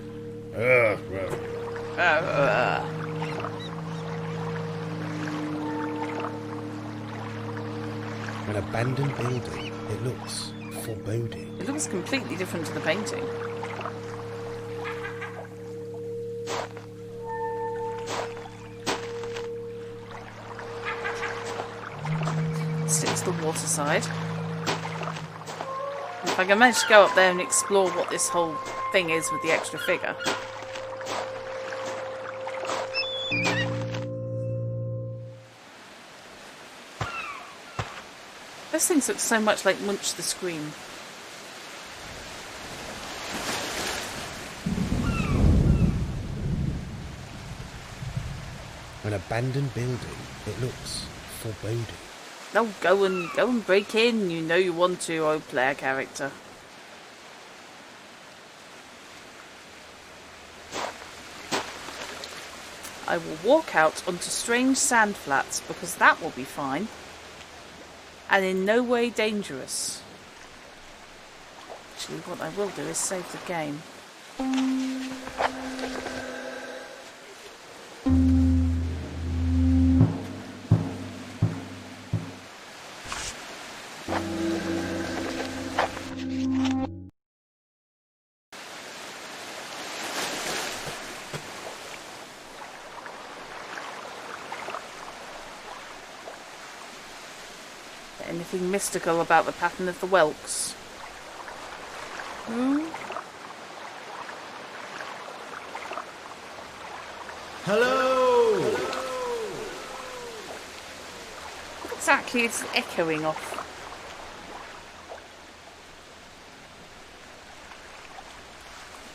An abandoned building. It looks foreboding. It looks completely different to the painting. Stick to the water side. If I can manage to go up there and explore what this whole thing is with the extra figure. Those things look so much like Munch the Scream. An abandoned building. It looks foreboding. No, go and break in. You know you want to, old player character. I will walk out onto strange sand flats because that will be fine. And in no way dangerous. Actually, what I will do is save the game. Anything mystical about the pattern of the whelks? Hello! What exactly is it echoing off?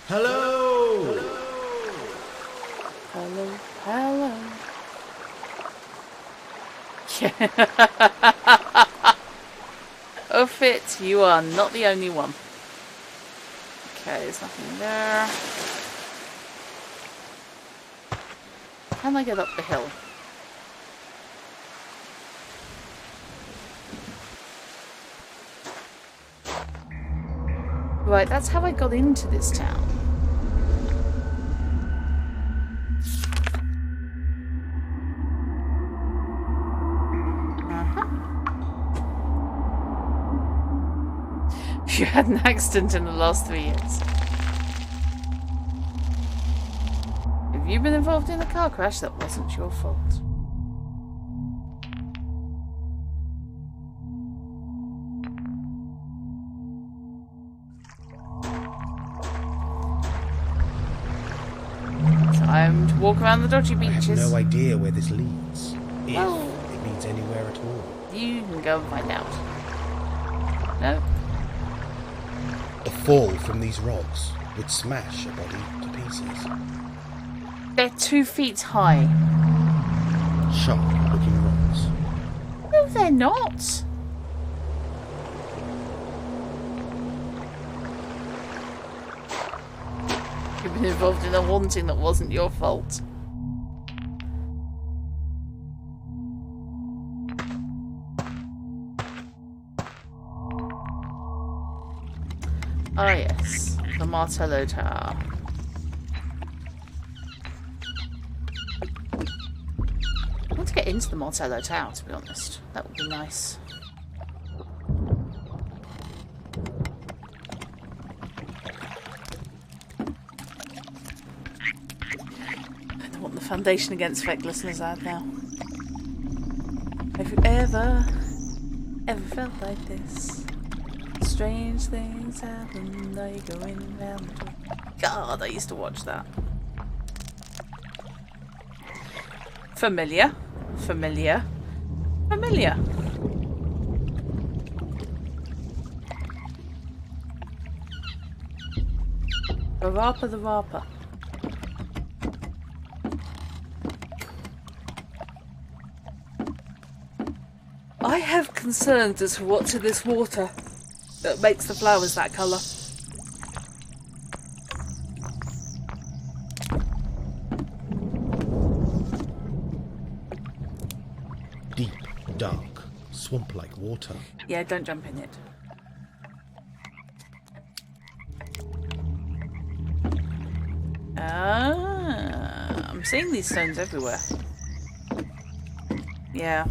Hello! Hello, hello. Oh, Fit, you are not the only one. Okay, there's nothing there. Can I get up the hill? Right, that's how I got into this town. You had an accident in the last 3 years. If you've been involved in a car crash, that wasn't your fault. Time to walk around the dodgy beaches. I have no idea where this leads. If Well, it leads anywhere at all. you can go and find out. No? A fall from these rocks would smash a body to pieces. They're 2 feet high. Sharp looking rocks. No, they're not. You've been involved in a haunting that wasn't your fault. Ah, yes, the Martello Tower. I want to get into the Martello Tower, to be honest. That would be nice. I don't want the Foundation Against Feckless Lizard now. Have you ever felt like this? Strange things happen, now you're going round. God, I used to watch that. Familiar. Familiar. Familiar. The Rapper the Rapper. I have concerns as to what's in this water that makes the flowers that colour. Deep, dark, swamp-like water. Yeah, don't jump in it. Ah, I'm seeing these stones everywhere. Yeah.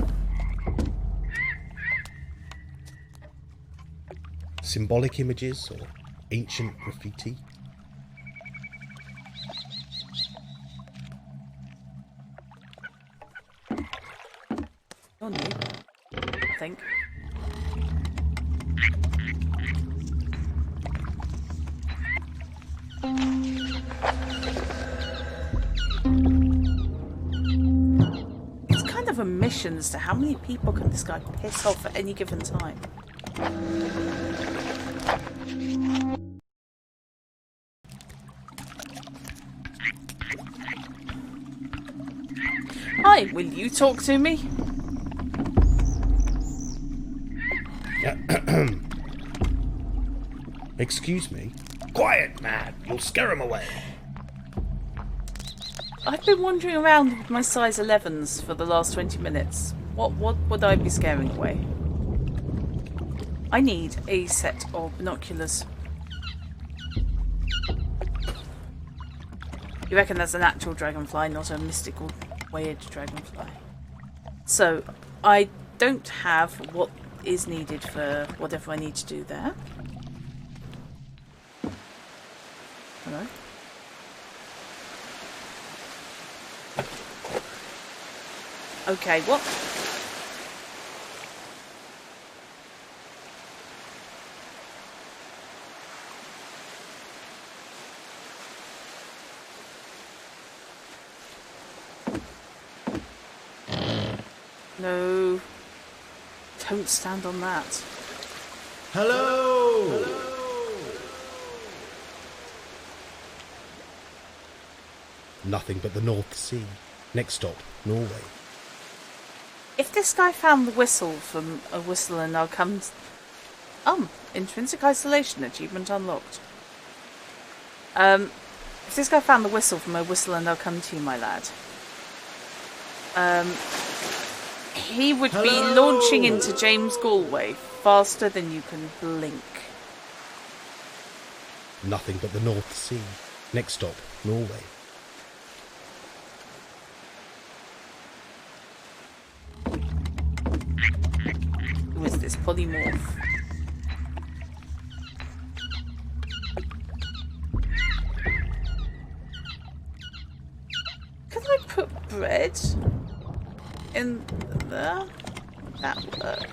Symbolic images or ancient graffiti. Oh no. I think. a mission as to how many people can this guy piss off at any given time. Hi, will you talk to me? Excuse me? Quiet, man! You'll scare him away. I've been wandering around with my size 11s for the last 20 minutes. What would I be scaring away? I need a set of binoculars. You reckon that's an actual dragonfly, not a mystical weird dragonfly? So, I don't have what is needed for whatever I need to do there. Hello? Okay, what? No. Don't stand on that. Hello! Nothing but the North Sea. Next stop, Norway. If this guy found the whistle from a whistle and I'll come... intrinsic isolation achievement unlocked. If this guy found the whistle from a whistle and I'll come to you, my lad. He would be launching into James Galway faster than you can blink. Nothing but the North Sea. Next stop, Norway. Who is this polymorph? Can I put bread in there? That work.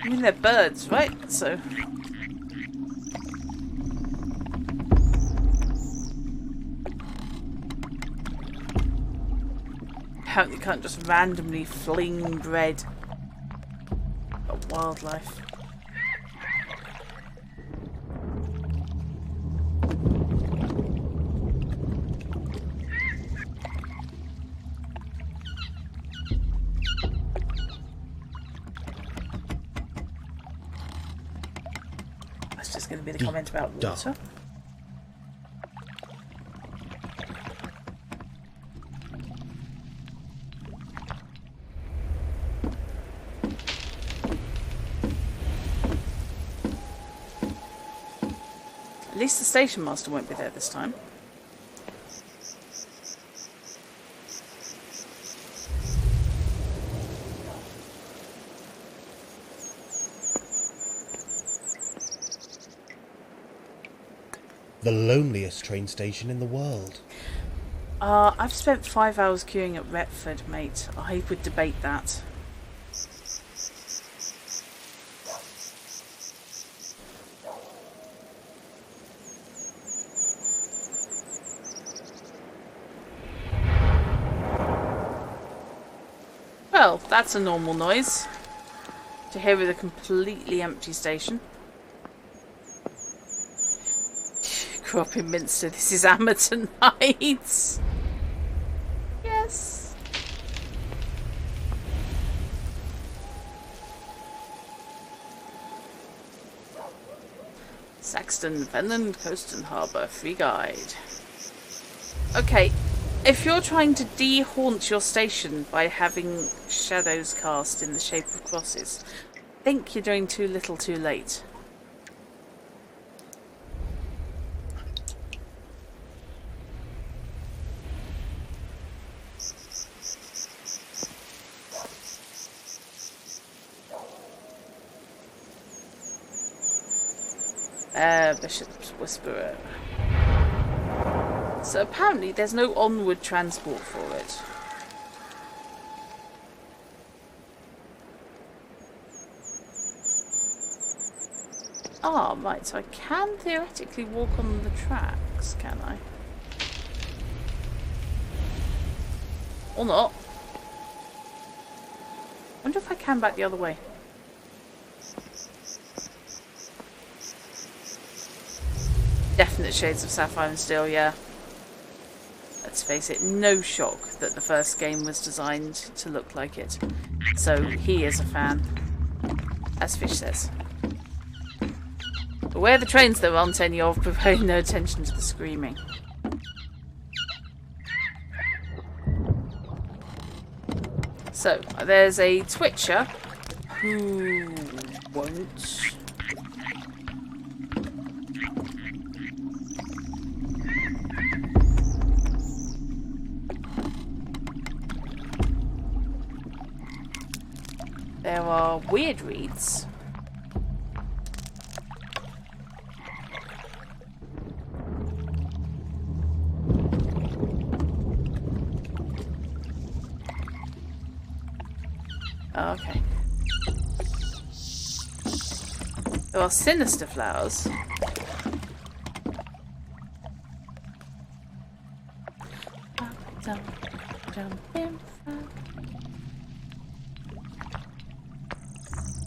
I mean, they're birds, right? So. Apparently, you can't just randomly fling bread at wildlife. That's just going to be the comment about water. At least the station master won't be there this time. The loneliest train station in the world. I've spent 5 hours queuing at Retford, mate. I would debate that. Well, that's a normal noise to hear with a completely empty station. Grew up in Minster. This is Ammerton Heights. Yes. Saxton, Fenland, Coast and Harbour, free guide. Okay. If you're trying to de-haunt your station by having shadows cast in the shape of crosses, I think you're doing too little too late. Bishop's Whisperer. So apparently there's no onward transport for it. Ah, right, so I can theoretically walk on the tracks, can I? Or not. Wonder if I can back the other way. Definite shades of sapphire and steel, yeah. Let's face it, no shock that the first game was designed to look like it. So he is a fan, as Fish says. Beware the trains there aren't any of, but pay no attention to the screaming. So, there's a Twitcher who won't. There are weird reads. Okay. There are sinister flowers.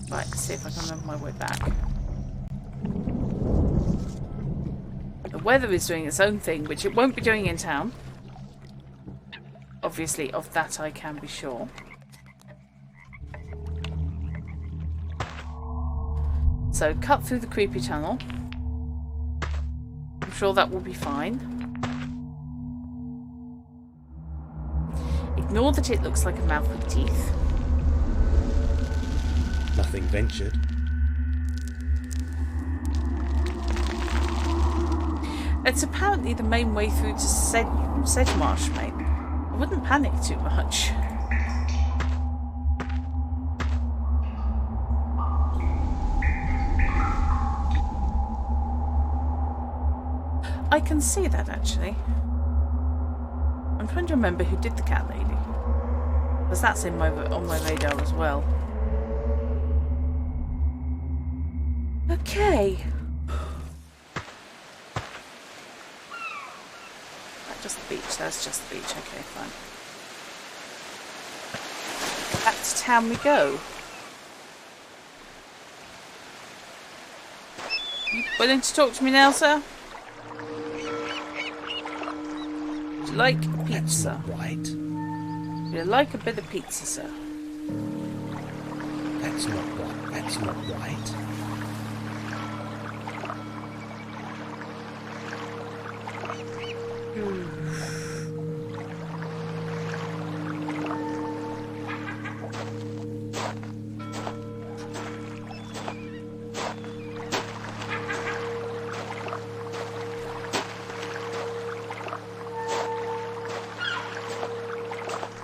Right, let's see if I can remember my way back. The weather is doing its own thing, which it won't be doing in town. Obviously, of that I can be sure. So, cut through the creepy tunnel. I'm sure that will be fine. Ignore that it looks like a mouth with teeth. Nothing ventured. It's apparently the main way through to Sedgemarsh, mate. I wouldn't panic too much. I can see that, actually. I'm trying to remember who did the cat lady. Because that's on my radar as well. Okay. That's just the beach. That's just the beach. Okay, fine. Back to town we go. You willing to talk to me now, sir? Would you like a pizza? Right. Would you like a bit of pizza, sir? That's not right. That's not right.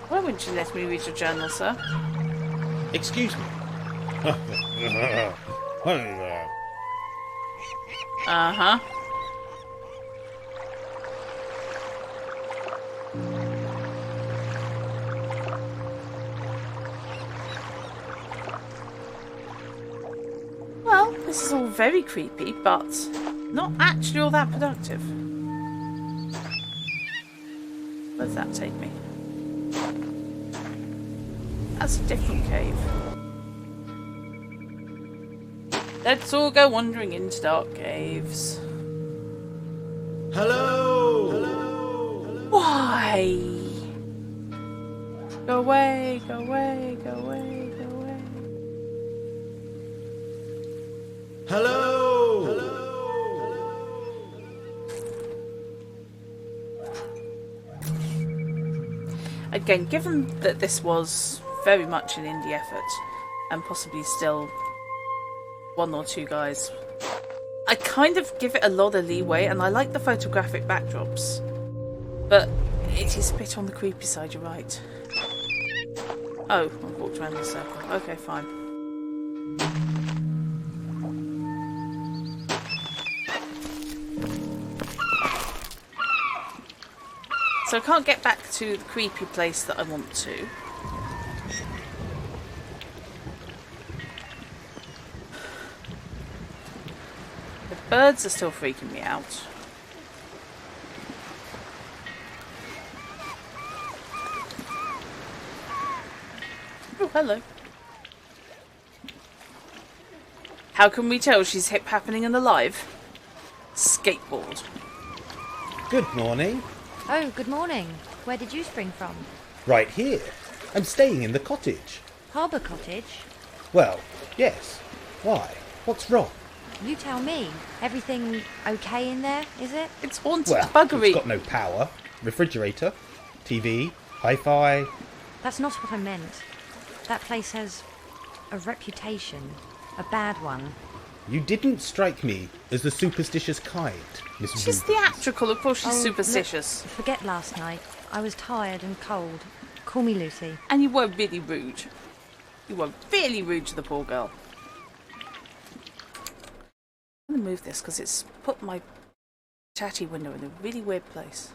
Why wouldn't you let me read your journal, sir? Excuse me. Uh-huh. Well, this is all very creepy, but not actually all that productive. Where does that take me? That's a different cave. Let's all go wandering into dark caves. Hello! Hello! Hello! Why? Go away, go away, go away, go away. Hello! Hello! Again, given that this was very much an indie effort, and possibly still one or two guys, I kind of give it a lot of leeway, and I like the photographic backdrops, but it is a bit on the creepy side, you're right. Oh, I've walked around the circle. Okay, fine. So I can't get back to the creepy place that I want to. The birds are still freaking me out. Oh, hello. How can we tell she's hip happening and alive? Skateboard. Good morning. Oh, good morning. Where did you spring from? Right here. I'm staying in the cottage. Harbour Cottage? Well, yes. Why? What's wrong? You tell me. Everything okay in there, is it? It's haunted Well, buggery. it's got no power, refrigerator, TV, hi-fi. That's not what I meant. That place has a reputation. A bad one. You didn't strike me as the superstitious kind, Miss She's Rubens. theatrical, of course she's Oh, superstitious. look, forget last night. I was tired and cold. Call me Lucy. And you were really rude. You were really rude to the poor girl. I'm going to move this because it's put my chatty window in a really weird place.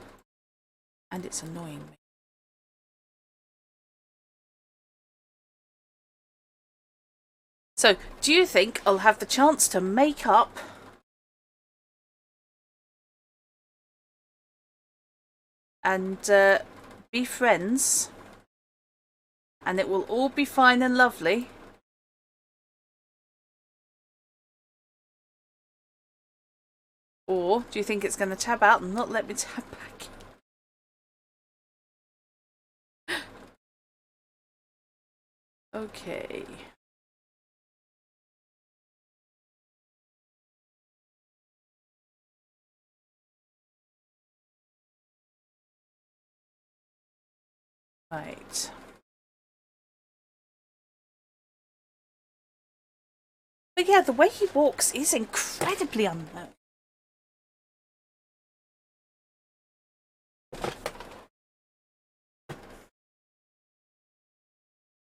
And it's annoying me. So, do you think I'll have the chance to make up and be friends, and it will all be fine and lovely? Or do you think it's going to tab out and not let me tab back? Okay. Right. But yeah, the way he walks is incredibly unknown.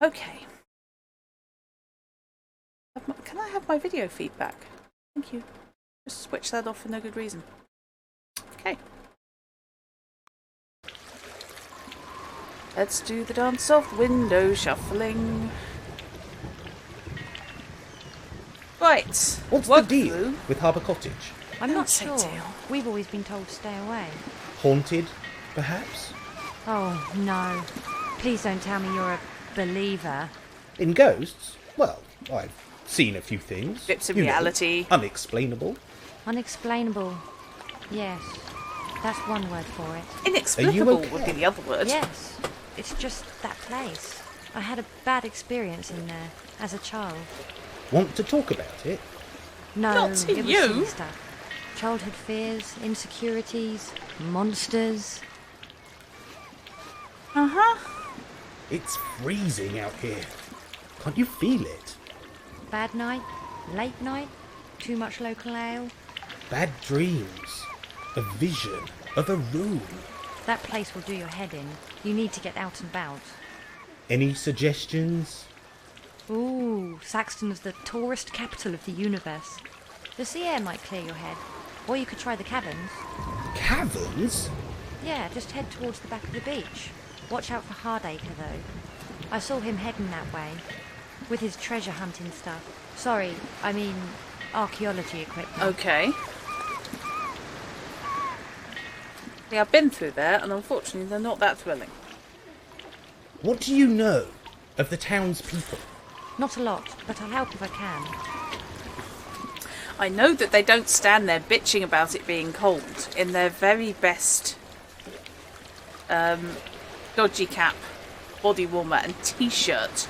Okay. Can I have my video feedback? Thank you. Just switch that off for no good reason. Okay. Let's do the dance of window shuffling. Right. What's Walk the deal through. with Harbour Cottage? I'm Don't not say sure. deal. We've always been told to stay away. Haunted, perhaps? Oh, no. Please don't tell me you're a believer. In ghosts? Well, I've seen a few things. Bits of You know, reality. unexplainable. Unexplainable. Yes. That's one word for it. Inexplicable okay? would be the other word. Yes. It's just that place. I had a bad experience in there as a child. Want to talk about it? No, Not to it was you. silly stuff. Childhood fears, insecurities, monsters. Uh-huh. It's freezing out here. Can't you feel it? Bad night, late night, too much local ale. Bad dreams. A vision of a room. That place will do your head in. You need to get out and about. Any suggestions? Ooh, Saxton's the tourist capital of the universe. The sea air might clear your head. Or you could try the caverns. Caverns? Yeah, just head towards the back of the beach. Watch out for Hardacre, though. I saw him heading that way. With his treasure hunting stuff. Sorry, I mean archaeology equipment. Okay. Yeah, I've been through there, and unfortunately they're not that thrilling. What do you know of the town's people? Not a lot, but I'll help if I can. I know that they don't stand there bitching about it being cold in their very best dodgy cap, body warmer and t-shirt.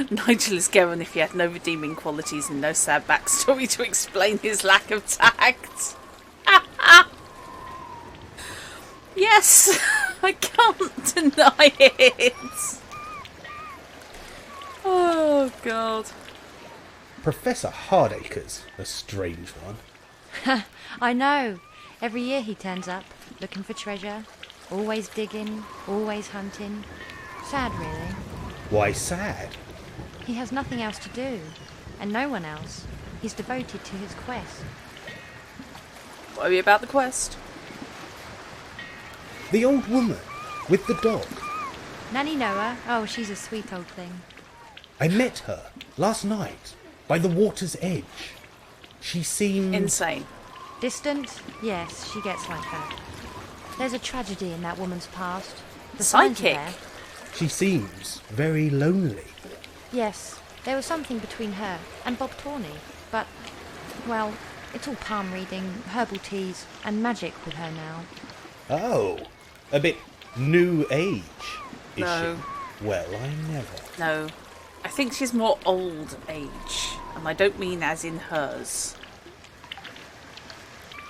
Nigel is Geron if he had no redeeming qualities and no sad backstory to explain his lack of tact. Yes, I can't deny it. Oh, God. Professor Hardacre's a strange one. I know. Every year he turns up, looking for treasure. Always digging, always hunting. Sad, really. Why sad? He has nothing else to do, and no one else. He's devoted to his quest. Worry about the quest. The old woman with the dog. Nanny Noah? Oh, she's a sweet old thing. I met her last night by the water's edge. She seemed... Insane. Distant? Yes, she gets like that. There's a tragedy in that woman's past. The signs are Psychic? there. She seems very lonely. Yes, there was something between her and Bob Tawney, but, well, it's all palm reading, herbal teas, and magic with her now. Oh, a bit new age, is No. she? Well, I never. No. I think she's more old age. And I don't mean as in hers.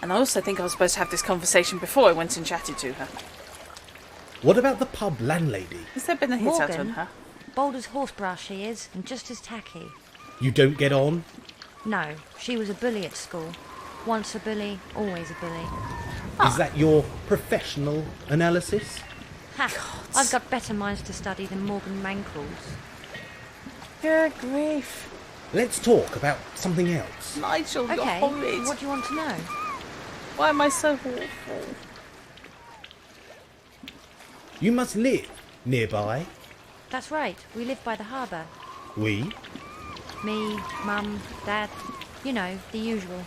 And I also think I was supposed to have this conversation before I went and chatted to her. What about the pub landlady? Has there been a hit out on Morgan? her? Bold as horsebrass she is, and just as tacky. You don't get on? No, she was a bully at school. Once a bully, always a bully. Is that your professional analysis? Ha! I've got better minds to study than Morgan Mankell's. Good grief. Let's talk about something else. Nigel, you're Okay, horrid. what do you want to know? Why am I so awful? You must live nearby. That's right, we live by the harbour. We? Me, Mum, Dad, you know, the usual.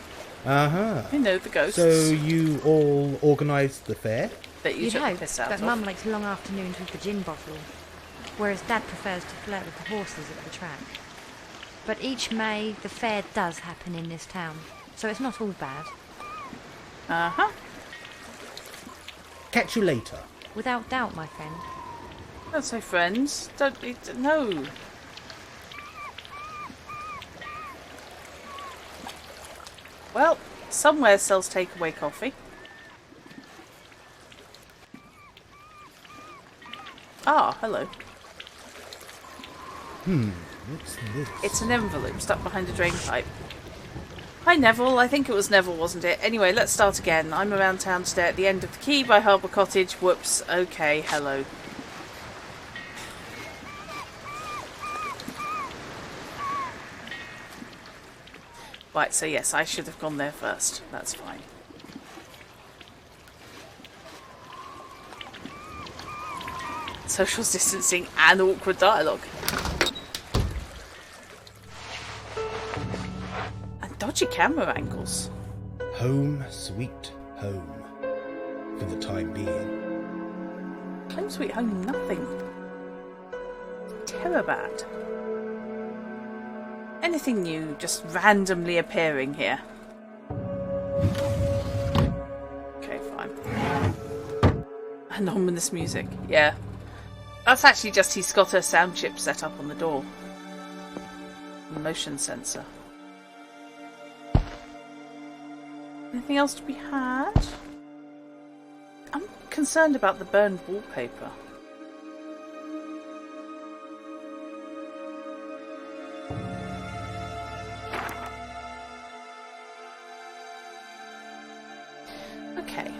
Uh-huh. You know, the ghosts. So you all organised the fair? that you You'd took the hope, piss out but of. Mum likes long afternoons with the gin bottle, whereas Dad prefers to flirt with the horses at the track. But each May, the fair does happen in this town, so it's not all bad. Uh-huh. Catch you later. Without doubt, my friend. Don't say friends. Don't be... No. Well, somewhere sells takeaway coffee. Ah, hello. What's this? It's an envelope stuck behind a drain pipe. Hi Neville, I think it was Neville, wasn't it? Anyway, let's start again. I'm around town today at the end of the quay by Harbour Cottage. Whoops. Okay, hello. Right, so yes, I should have gone there first. That's fine. Social distancing and awkward dialogue. And dodgy camera angles. Home, sweet home. For the time being. Home sweet home, nothing. Terrorbad. Anything new just randomly appearing here? Okay, fine. And ominous music, yeah. That's actually just he's got a sound chip set up on the door. A motion sensor. Anything else to be had? I'm concerned about the burned wallpaper. Okay.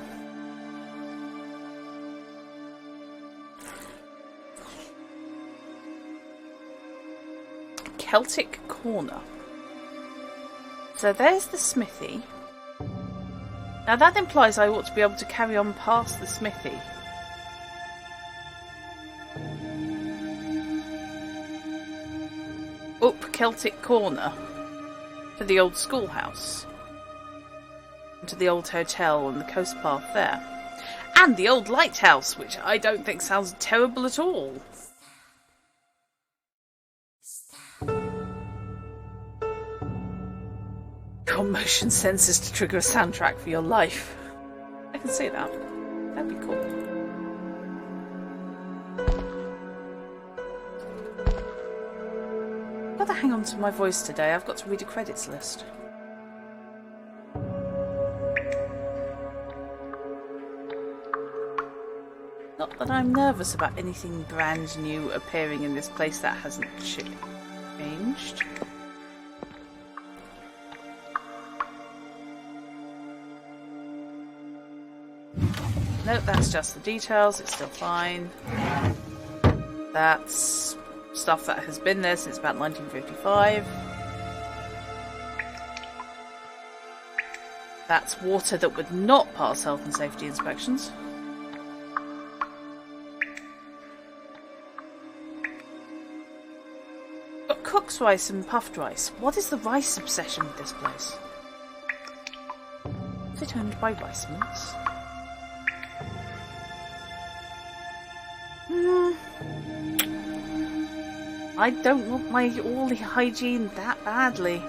Celtic Corner. So there's the smithy. Now that implies I ought to be able to carry on past the smithy. Up Celtic Corner to the old schoolhouse. And to the old hotel and the coast path there. And the old lighthouse, which I don't think sounds terrible at all. Got motion sensors to trigger a soundtrack for your life. I can see that. That'd be cool. I've got to hang on to my voice today. I've got to read a credits list. Not that I'm nervous about anything brand new appearing in this place that hasn't changed. Nope, that's just the details. It's still fine. That's stuff that has been there since about 1955. That's water that would not pass health and safety inspections. Got cook's rice and puffed rice. What is the rice obsession with this place? Is it owned by Rice Mills? I don't want my all the hygiene that badly.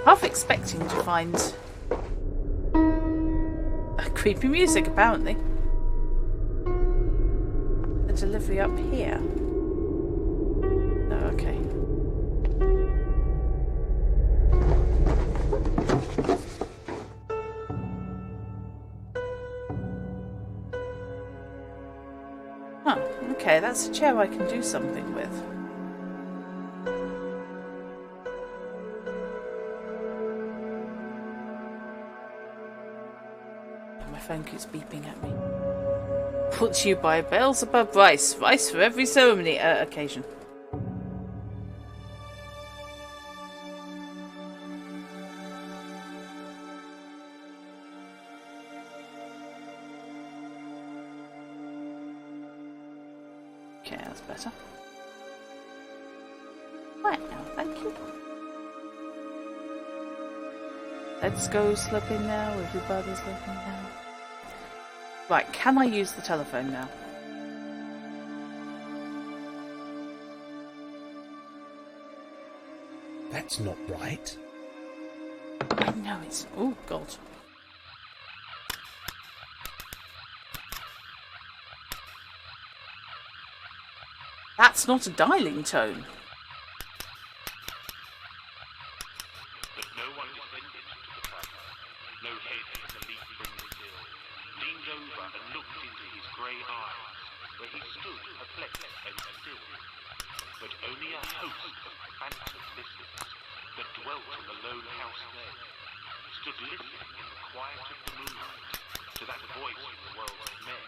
Half expecting to find creepy music, apparently. A delivery up here. Oh, okay. Huh, okay, that's a chair I can do something with. Phone keeps beeping at me. Brought to you by Beelzebub Rice. Rice for every ceremony occasion. Okay, that's better. Right now, thank you. Let's go slipping now. Everybody's looking now. Right, can I use the telephone now? That's not right. I know it's... Oh, God. That's not a dialing tone. But only a host of phantom listeners that dwelt in the lone house there stood listening in the quiet of the moonlight to that voice in the world of men.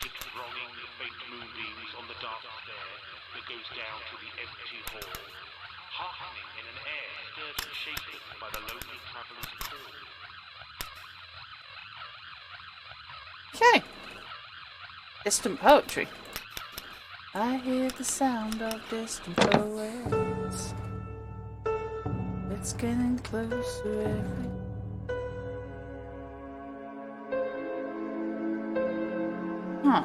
Stood thronging the faint moonbeams on the dark stair that goes down to the empty hall, hearkening in an air stirred and shaken by the lonely traveller's call. Okay. Distant poetry. I hear the sound of distant poets. It's getting closer every... Huh.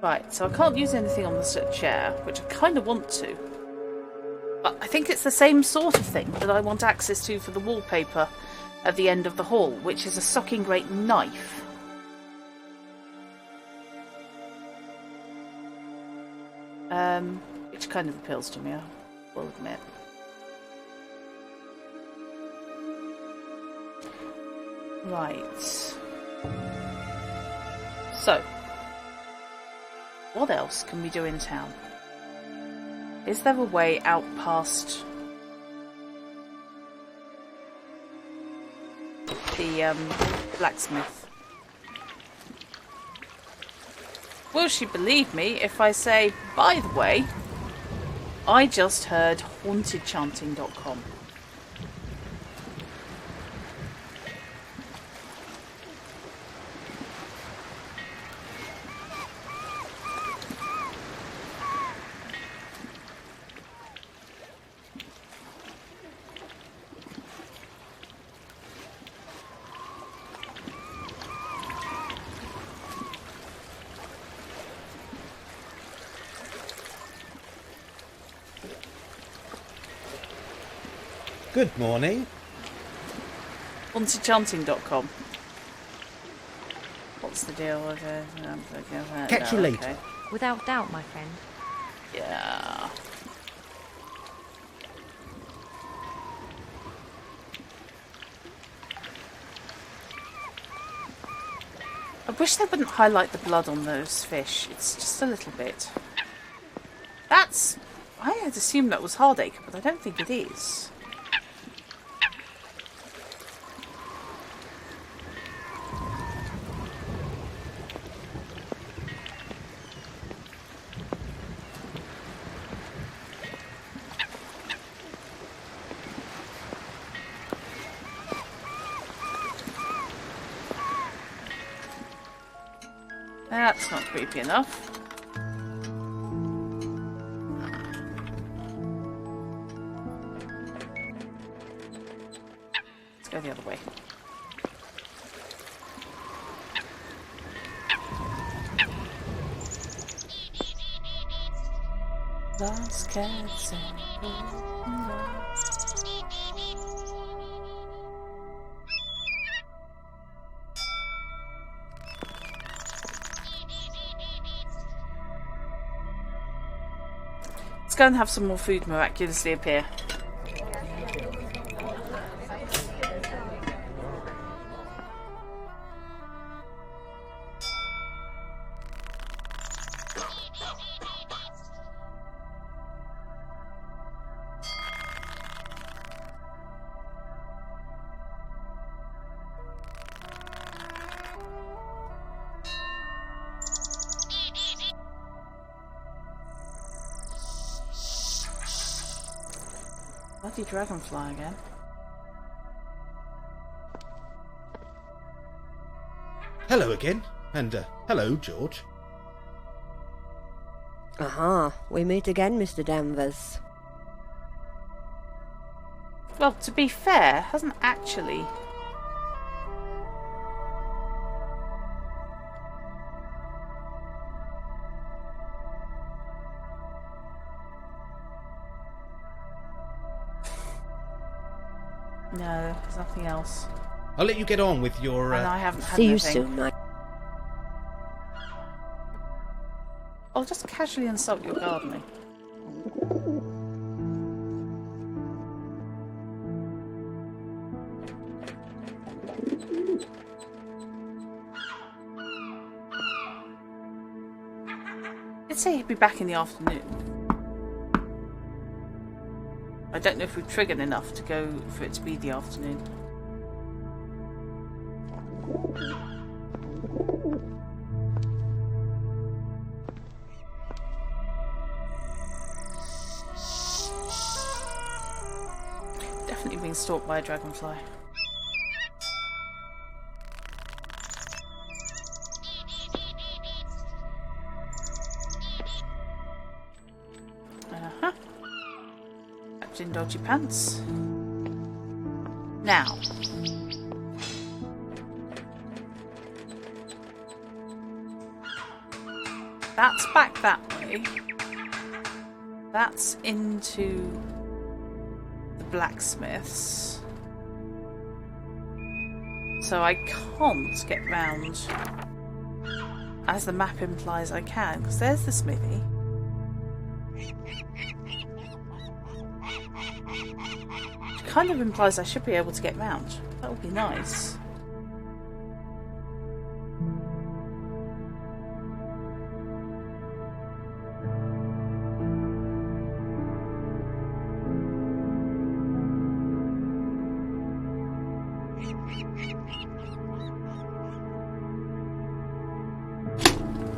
Right, so I can't use anything on the chair, which I kind of want to. But I think it's the same sort of thing that I want access to for the wallpaper at the end of the hall, which is a socking great knife. Which kind of appeals to me, I will admit. Right. So, what else can we do in town? Is there a way out past the blacksmith? Will she believe me if I say, by the way, I just heard hauntedchanting.com. Good morning. Hauntedchanting.com. What's the deal with it? Catch you later. Okay. Without doubt, my friend. Yeah. I wish they wouldn't highlight the blood on those fish. It's just a little bit. That's... I had assumed that was Hardacre, but I don't think it is. That's not creepy enough. Let's go the other way. Lost cats and let's go and have some more food miraculously appear. Bloody dragonfly again. Hello again, and hello, George. Aha, we meet again, Mr. Danvers. Well, to be fair, hasn't actually. No, there's nothing else. I'll let you get on with your... And I haven't had See you anything. soon, mate. I'll just casually insult your gardening. I'd say he'd be back in the afternoon. I don't know if we've triggered enough to go for it to be the afternoon. Definitely being stalked by a dragonfly. In dodgy pants. Now, that's back that way. That's into the blacksmiths. So I can't get round, as the map implies I can, because there's the smithy. Kind of implies I should be able to get round. That would be nice.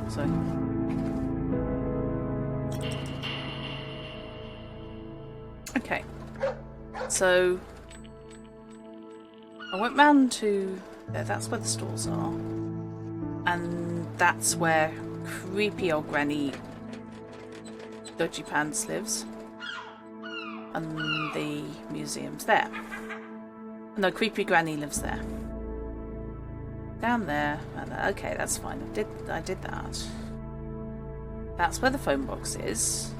So okay. So I went round to there, that's where the stores are. And that's where creepy old Granny Dodgy Pants lives. And the museum's there. No, creepy Granny lives there. Down there, and okay, that's fine. I did that. That's where the phone box is.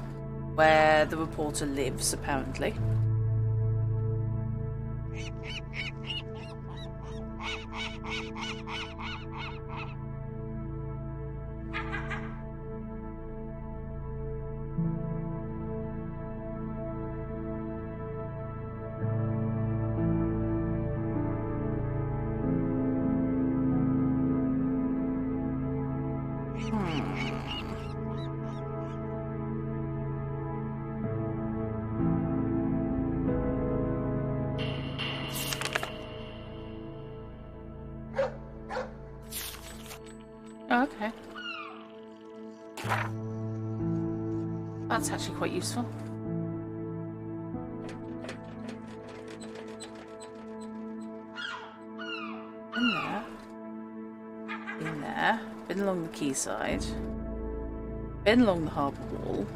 Where the reporter lives, apparently. Oh, okay. That's actually quite useful. In there. Been along the quayside. Been along the harbour wall.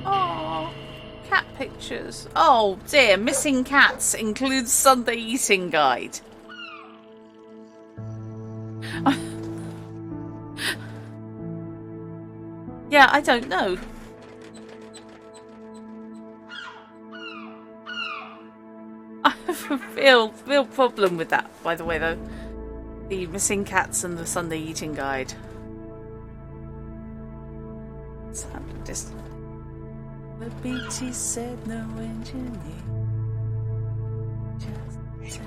Oh, cat pictures. Oh dear, missing cats includes Sunday eating guide. Yeah, I don't know. I have a real problem with that, by the way, though. The missing cats and the Sunday eating guide. Just the BT said no engineer. Just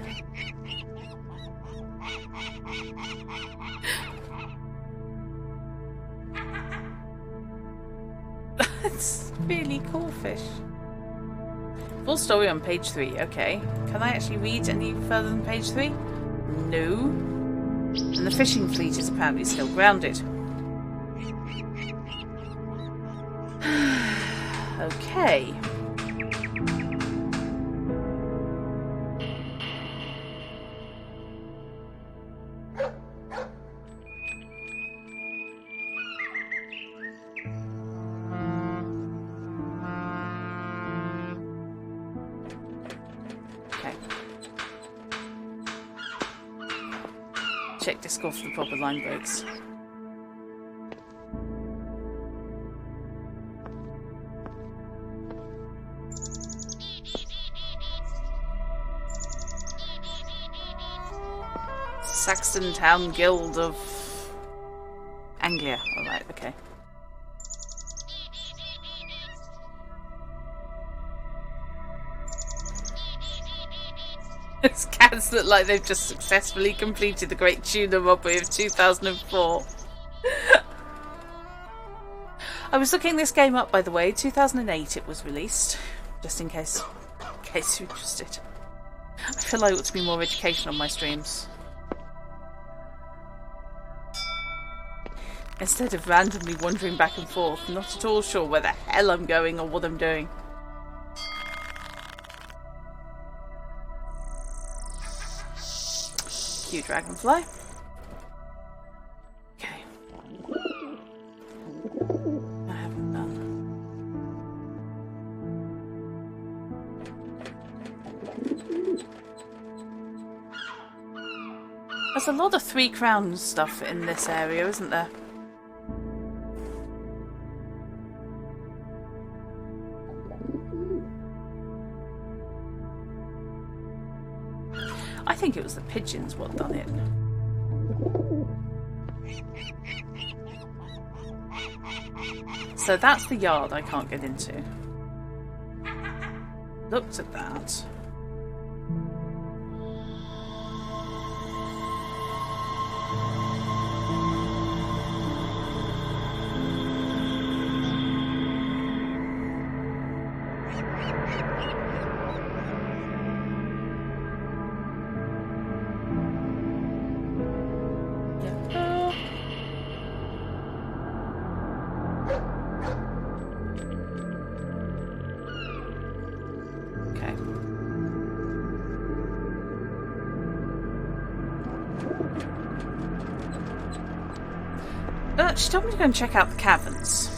That's really cool fish. Full story on page 3. Okay. Can I actually read any further than page 3? No. And the fishing fleet is apparently still grounded. Okay. Check disc off the proper line breaks. Saxton Town Guild of Anglia. Alright, okay. Those cats look like they've just successfully completed the Great Tuna Robbery of 2004. I was looking this game up, by the way. 2008 it was released. Just in case you're interested. I feel like I ought to be more educational on my streams. Instead of randomly wandering back and forth, not at all sure where the hell I'm going or what I'm doing. Cute dragonfly. Okay. I haven't done. There's a lot of 3 Crowns stuff in this area, isn't there? I think it was the pigeons what done it. So that's the yard I can't get into. Looked at that. She told me to go and check out the caverns.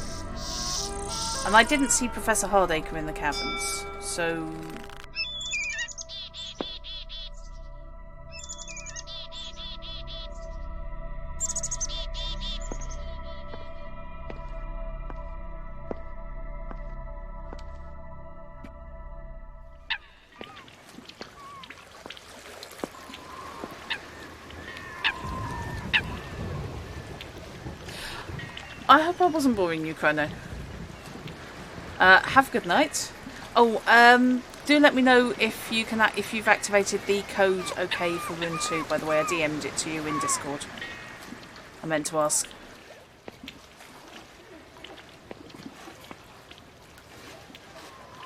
And I didn't see Professor Hardacre in the caverns, so... I hope I wasn't boring you, Chrono. Have a good night. Oh, do let me know if you can if you've activated the code OK for Room 2. By the way, I DM'd it to you in Discord. I meant to ask.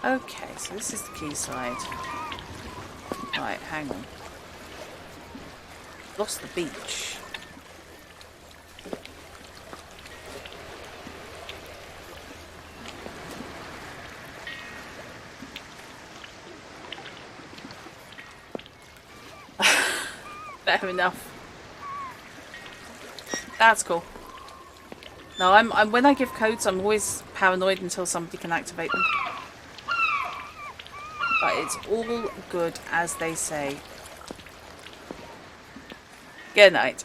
Okay, so this is the quayside. Right, hang on. Lost the beach. Fair enough. That's cool. No, I'm when I give codes, I'm always paranoid until somebody can activate them. But it's all good, as they say. Good night.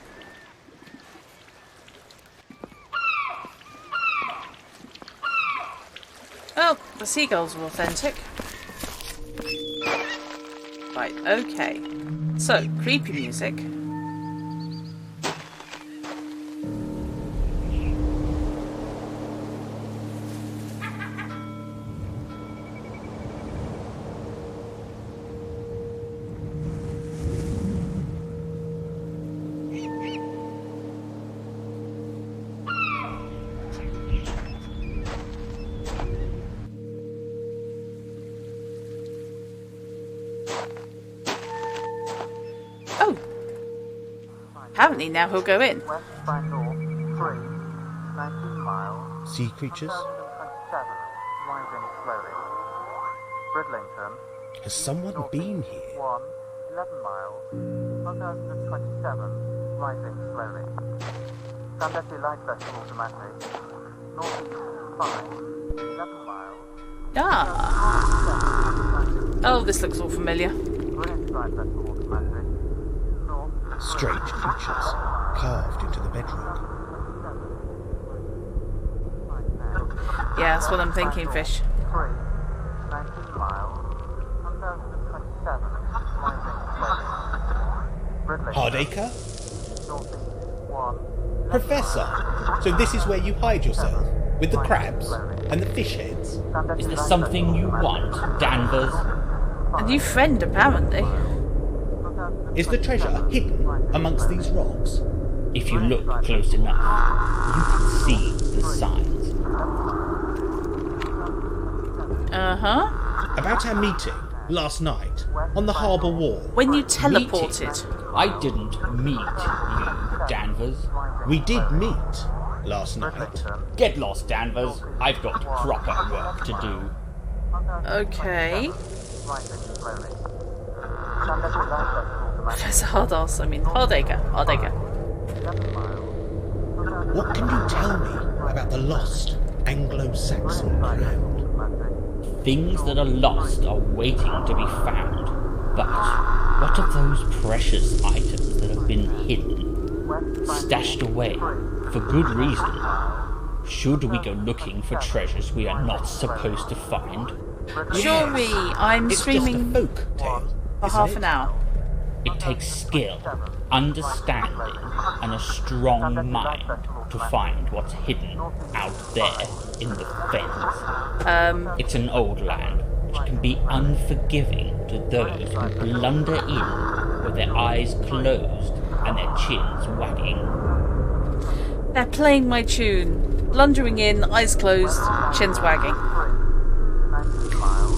Oh, the seagulls are authentic. Right, okay. So, creepy music. Apparently now he'll go in. West by north, 3, 19 miles. Sea creatures? 1027, rising slowly. Bridlington. Has someone been here? 1, 11 miles. 1027, rising slowly. Sandusky Light Vessel automatic. Northeast 5, 11 miles. Ah! Oh, this looks all familiar. Greenwich Light Vessel automatic. Strange creatures carved into the bedrock. Yeah, that's what I'm thinking, Fish. 3, 19 miles. 1027, rising slowly. Hardacre? Northeast 1. Professor, so this is where you hide yourself? With the crabs and the fish heads? Is there something you want, Danvers? A new friend, apparently. Is the treasure hidden amongst these rocks? If you look close enough, you can see the signs. Uh-huh. About our meeting last night on the harbour wall. When you teleported. Meeting? I didn't meet you, Danvers. We did meet last night. Get lost, Danvers. I've got proper work to do. Okay. Professor Hardacre. Hardacre. What can you tell me about the lost Anglo-Saxon crown? Things that are lost are waiting to be found. But what of those precious items that have been hidden? Stashed away, for good reason. Should we go looking for treasures we are not supposed to find? Jory, I'm streaming just a folk tale, for half an hour. It takes skill, understanding, and a strong mind to find what's hidden out there in the fens. It's an old land which can be unforgiving to those who blunder in with their eyes closed and their chins wagging. They're playing my tune. Blundering in, eyes closed, chins wagging.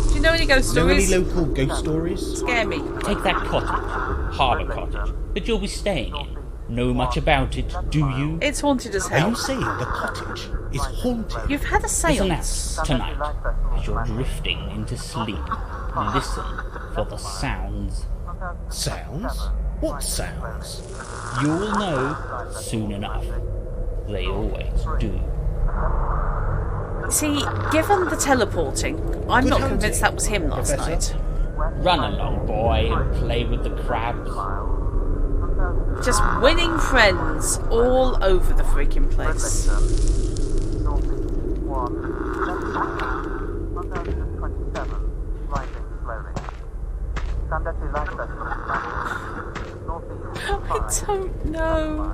Do you know any ghost stories? Know any local ghost stories? Scare me. Take that cottage, Harbour Cottage, that you'll be staying in. Know much about it, do you? It's haunted as Are hell. you saying the cottage is haunted? You've had a Listen out seance. tonight, as you're drifting into sleep. Listen for the sounds. Sounds? What sounds? You'll know soon enough. They always do. See, given the teleporting, I'm not convinced that was him last night. Run along, boy, and play with the crabs. Just winning friends all over the freaking place. I don't know.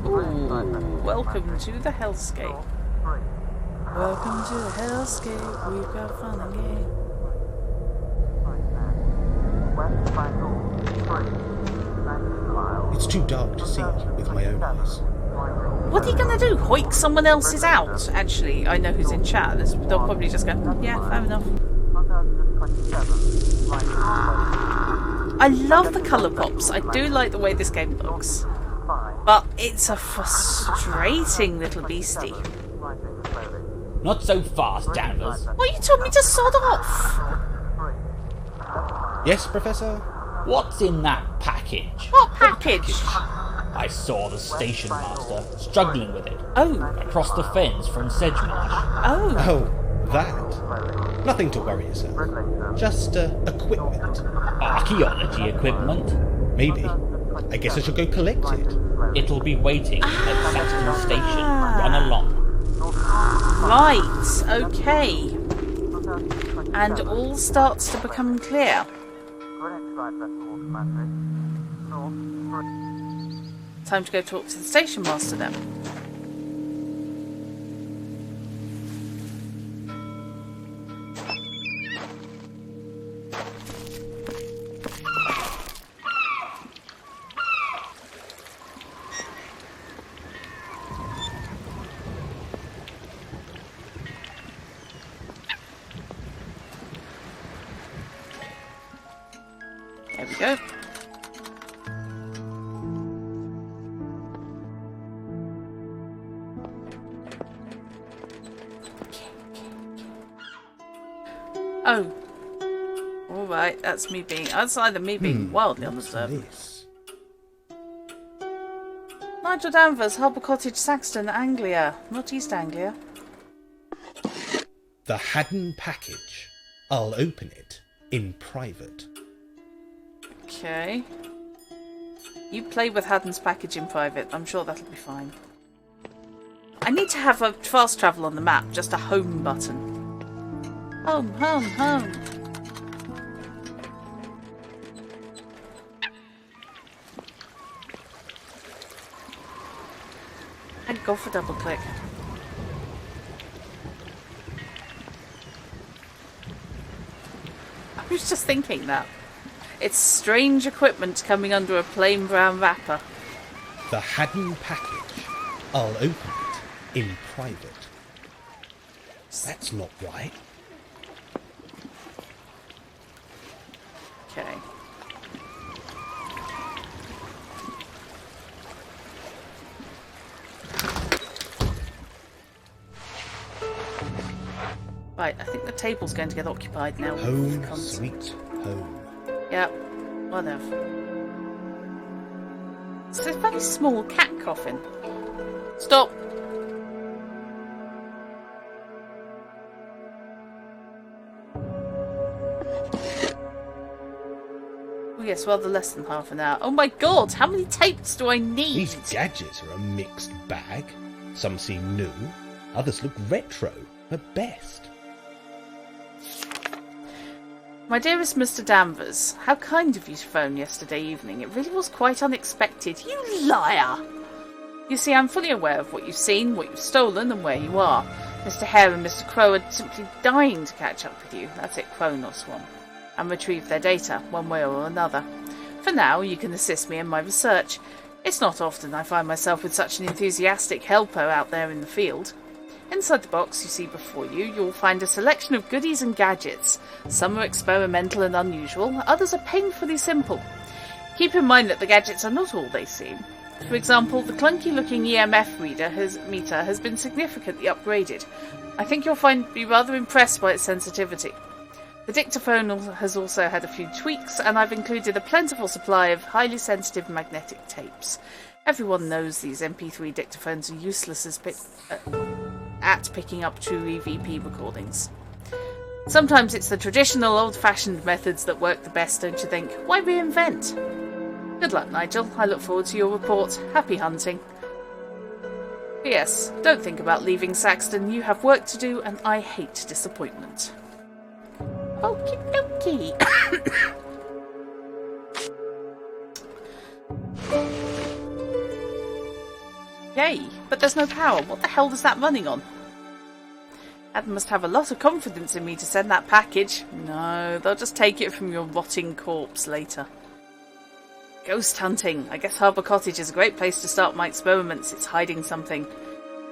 Ooh, welcome to the hellscape. Welcome to the hellscape. We've got fun and game. West Bangle 3, 19 miles. It's too dark to see with my own eyes. What are you going to do? Hoik someone else's out? Actually, I know who's in chat. They'll probably just go, yeah, fair enough. 1027, right I love the colour pops. I do like the way this game looks. But it's a frustrating little beastie. Not so fast, Danvers. Well, you told me to sod off. Yes, Professor? What's in that package? What package? I saw the station master struggling with it. Oh. Across the fence from Sedgemarsh. Oh. Oh, that. Nothing to worry yourself. Just equipment. Archaeology equipment? Maybe. I guess I should go collect it. It'll be waiting at Saxton Station. Run along. Right, okay. And all starts to become clear. Time to go talk to the station master then. There we go. Oh. Alright, that's me being... That's either me being wildly unobservant. Nigel Danvers, Harbour Cottage, Saxton, Anglia. Not East Anglia. The Haddon package. I'll open it in private. Okay. You play with Haddon's package in private. I'm sure that'll be fine. I need to have a fast travel on the map. Just a home button. Home, home, home. And go for double click. I was just thinking that. It's strange equipment coming under a plain brown wrapper. The Haddon package. I'll open it in private. That's not right. Okay. Right, I think the table's going to get occupied now. Home, sweet home. Yep, whatever. It's a very small cat coffin. Stop! Oh yes, rather less than half an hour. Oh my god, how many tapes do I need? These gadgets are a mixed bag. Some seem new, others look retro, at best. My dearest Mr. Danvers, how kind of you to phone yesterday evening. It really was quite unexpected. You liar! You see, I'm fully aware of what you've seen, what you've stolen, and where you are. Mr. Hare and Mr. Crow are simply dying to catch up with you. That's it, Crow, not Swan. And retrieve their data, one way or another. For now, you can assist me in my research. It's not often I find myself with such an enthusiastic helper out there in the field. Inside the box you see before you, you'll find a selection of goodies and gadgets. Some are experimental and unusual, others are painfully simple. Keep in mind that the gadgets are not all they seem. For example, the clunky-looking EMF meter has been significantly upgraded. I think you'll be rather impressed by its sensitivity. The dictaphone has also had a few tweaks, and I've included a plentiful supply of highly sensitive magnetic tapes. Everyone knows these MP3 dictaphones are useless at picking up true EVP recordings. Sometimes it's the traditional old-fashioned methods that work the best, don't you think? Why reinvent? Good luck, Nigel. I look forward to your report. Happy hunting. P.S. Don't think about leaving Saxton. You have work to do, and I hate disappointment. Okie dokie. Yay, but there's no power. What the hell is that running on? Adam must have a lot of confidence in me to send that package. No, they'll just take it from your rotting corpse later. Ghost hunting. I guess Harbour Cottage is a great place to start my experiments. It's hiding something.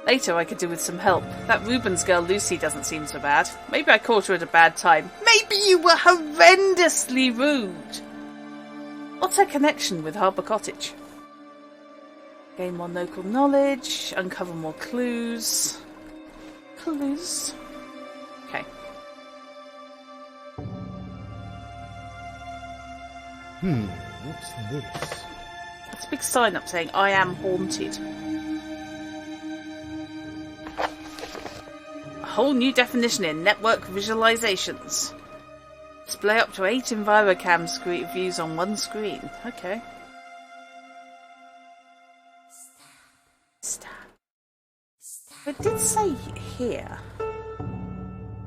Later I could do with some help. That Rubens girl Lucy doesn't seem so bad. Maybe I caught her at a bad time. Maybe you were horrendously rude. What's her connection with Harbour Cottage? Gain more local knowledge. Uncover more clues. Clues. Okay. What's this? It's a big sign up saying, I am haunted. A whole new definition in network visualizations. Display up to 8 EnviroCam views on one screen. Okay. Stab. It did say here.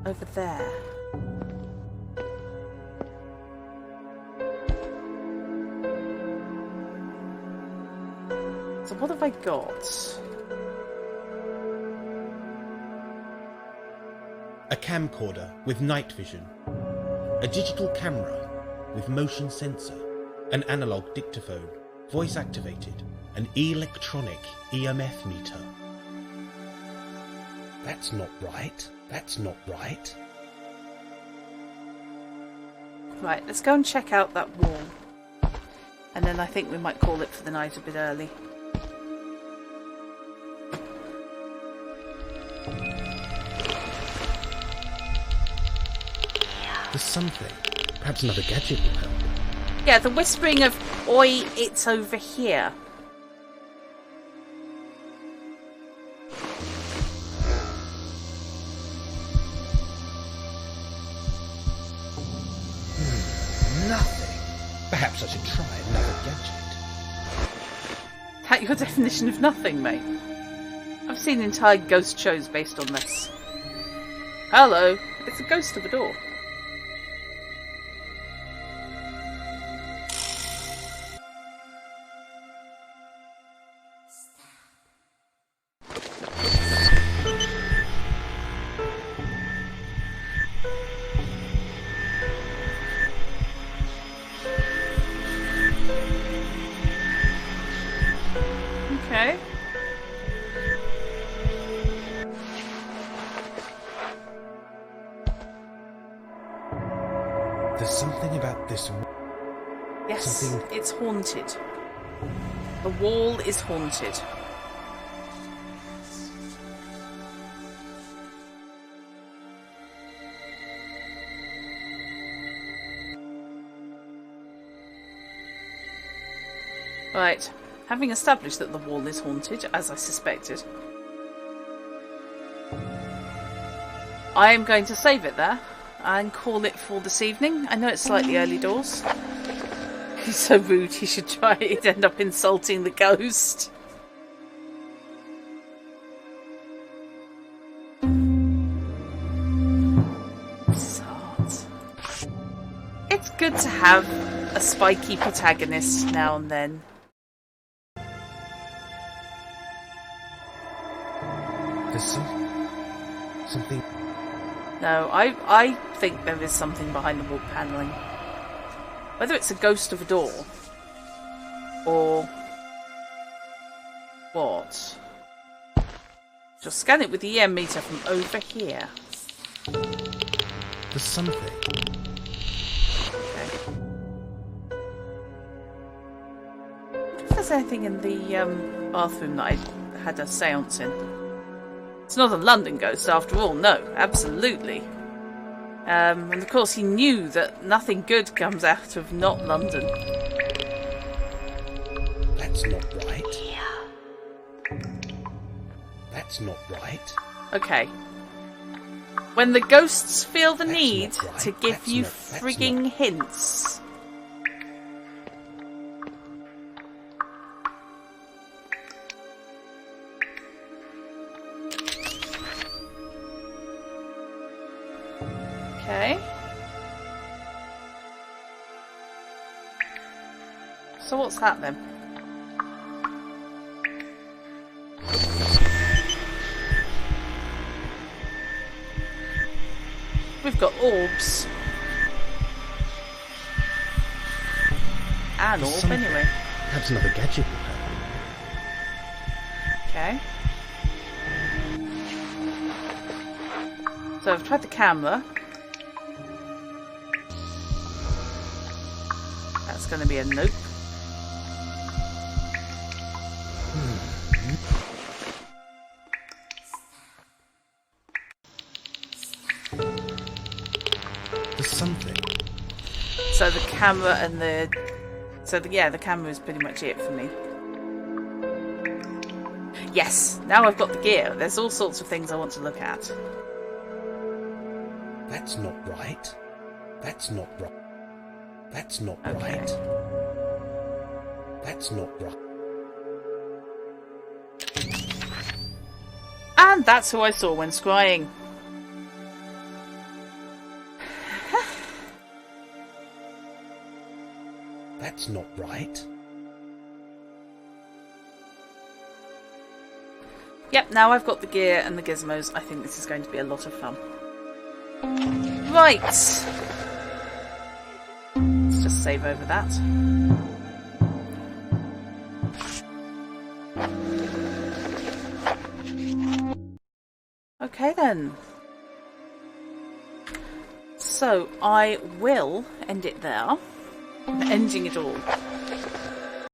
Over there. So what have I got? A camcorder with night vision. A digital camera with motion sensor. An analog dictaphone. Voice activated. An electronic EMF meter. That's not right. That's not right. Right, let's go and check out that wall. And then I think we might call it for the night a bit early. There's something. Perhaps another gadget will help. Yeah, the whispering of, oi, it's over here. Nothing. Perhaps I should try another gadget. That your definition of nothing, mate? I've seen entire ghost shows based on this. Hello, it's a ghost of a door. Okay. There's something about this. Yes, Something. it's haunted. The wall is haunted. Right. Having established that the wall is haunted, as I suspected, I am going to save it there and call it for this evening. I know it's slightly early doors. He's so rude, he should try it, end up insulting the ghost. Sod. It's good to have a spiky protagonist now and then. There's something. No, I think there is something behind the wall panelling. Whether it's a ghost of a door or what? Just scan it with the EM meter from over here. There's something. Okay. If there's anything in the bathroom that I had a seance in. It's not a London ghost after all, no, absolutely. And of course he knew that nothing good comes out of not London. That's not right. That's not right. Okay. When the ghosts feel the That's need not right. to give That's you not- that's frigging not- hints. Okay. So what's that then? we've got orbs. An orb, Something. anyway. Perhaps another gadget will help. Okay. So I've tried the camera. That's going to be a nope. There's something. So the camera and the... yeah, the camera is pretty much it for me. Yes, now I've got the gear. There's all sorts of things I want to look at. That's not right. That's not right. That's not Okay. right. That's not right. And that's who I saw when scrying. That's not right. Yep, now I've got the gear and the gizmos. I think this is going to be a lot of fun. Right. Let's just save over that. Okay then. So I will end it there. I'm ending it all.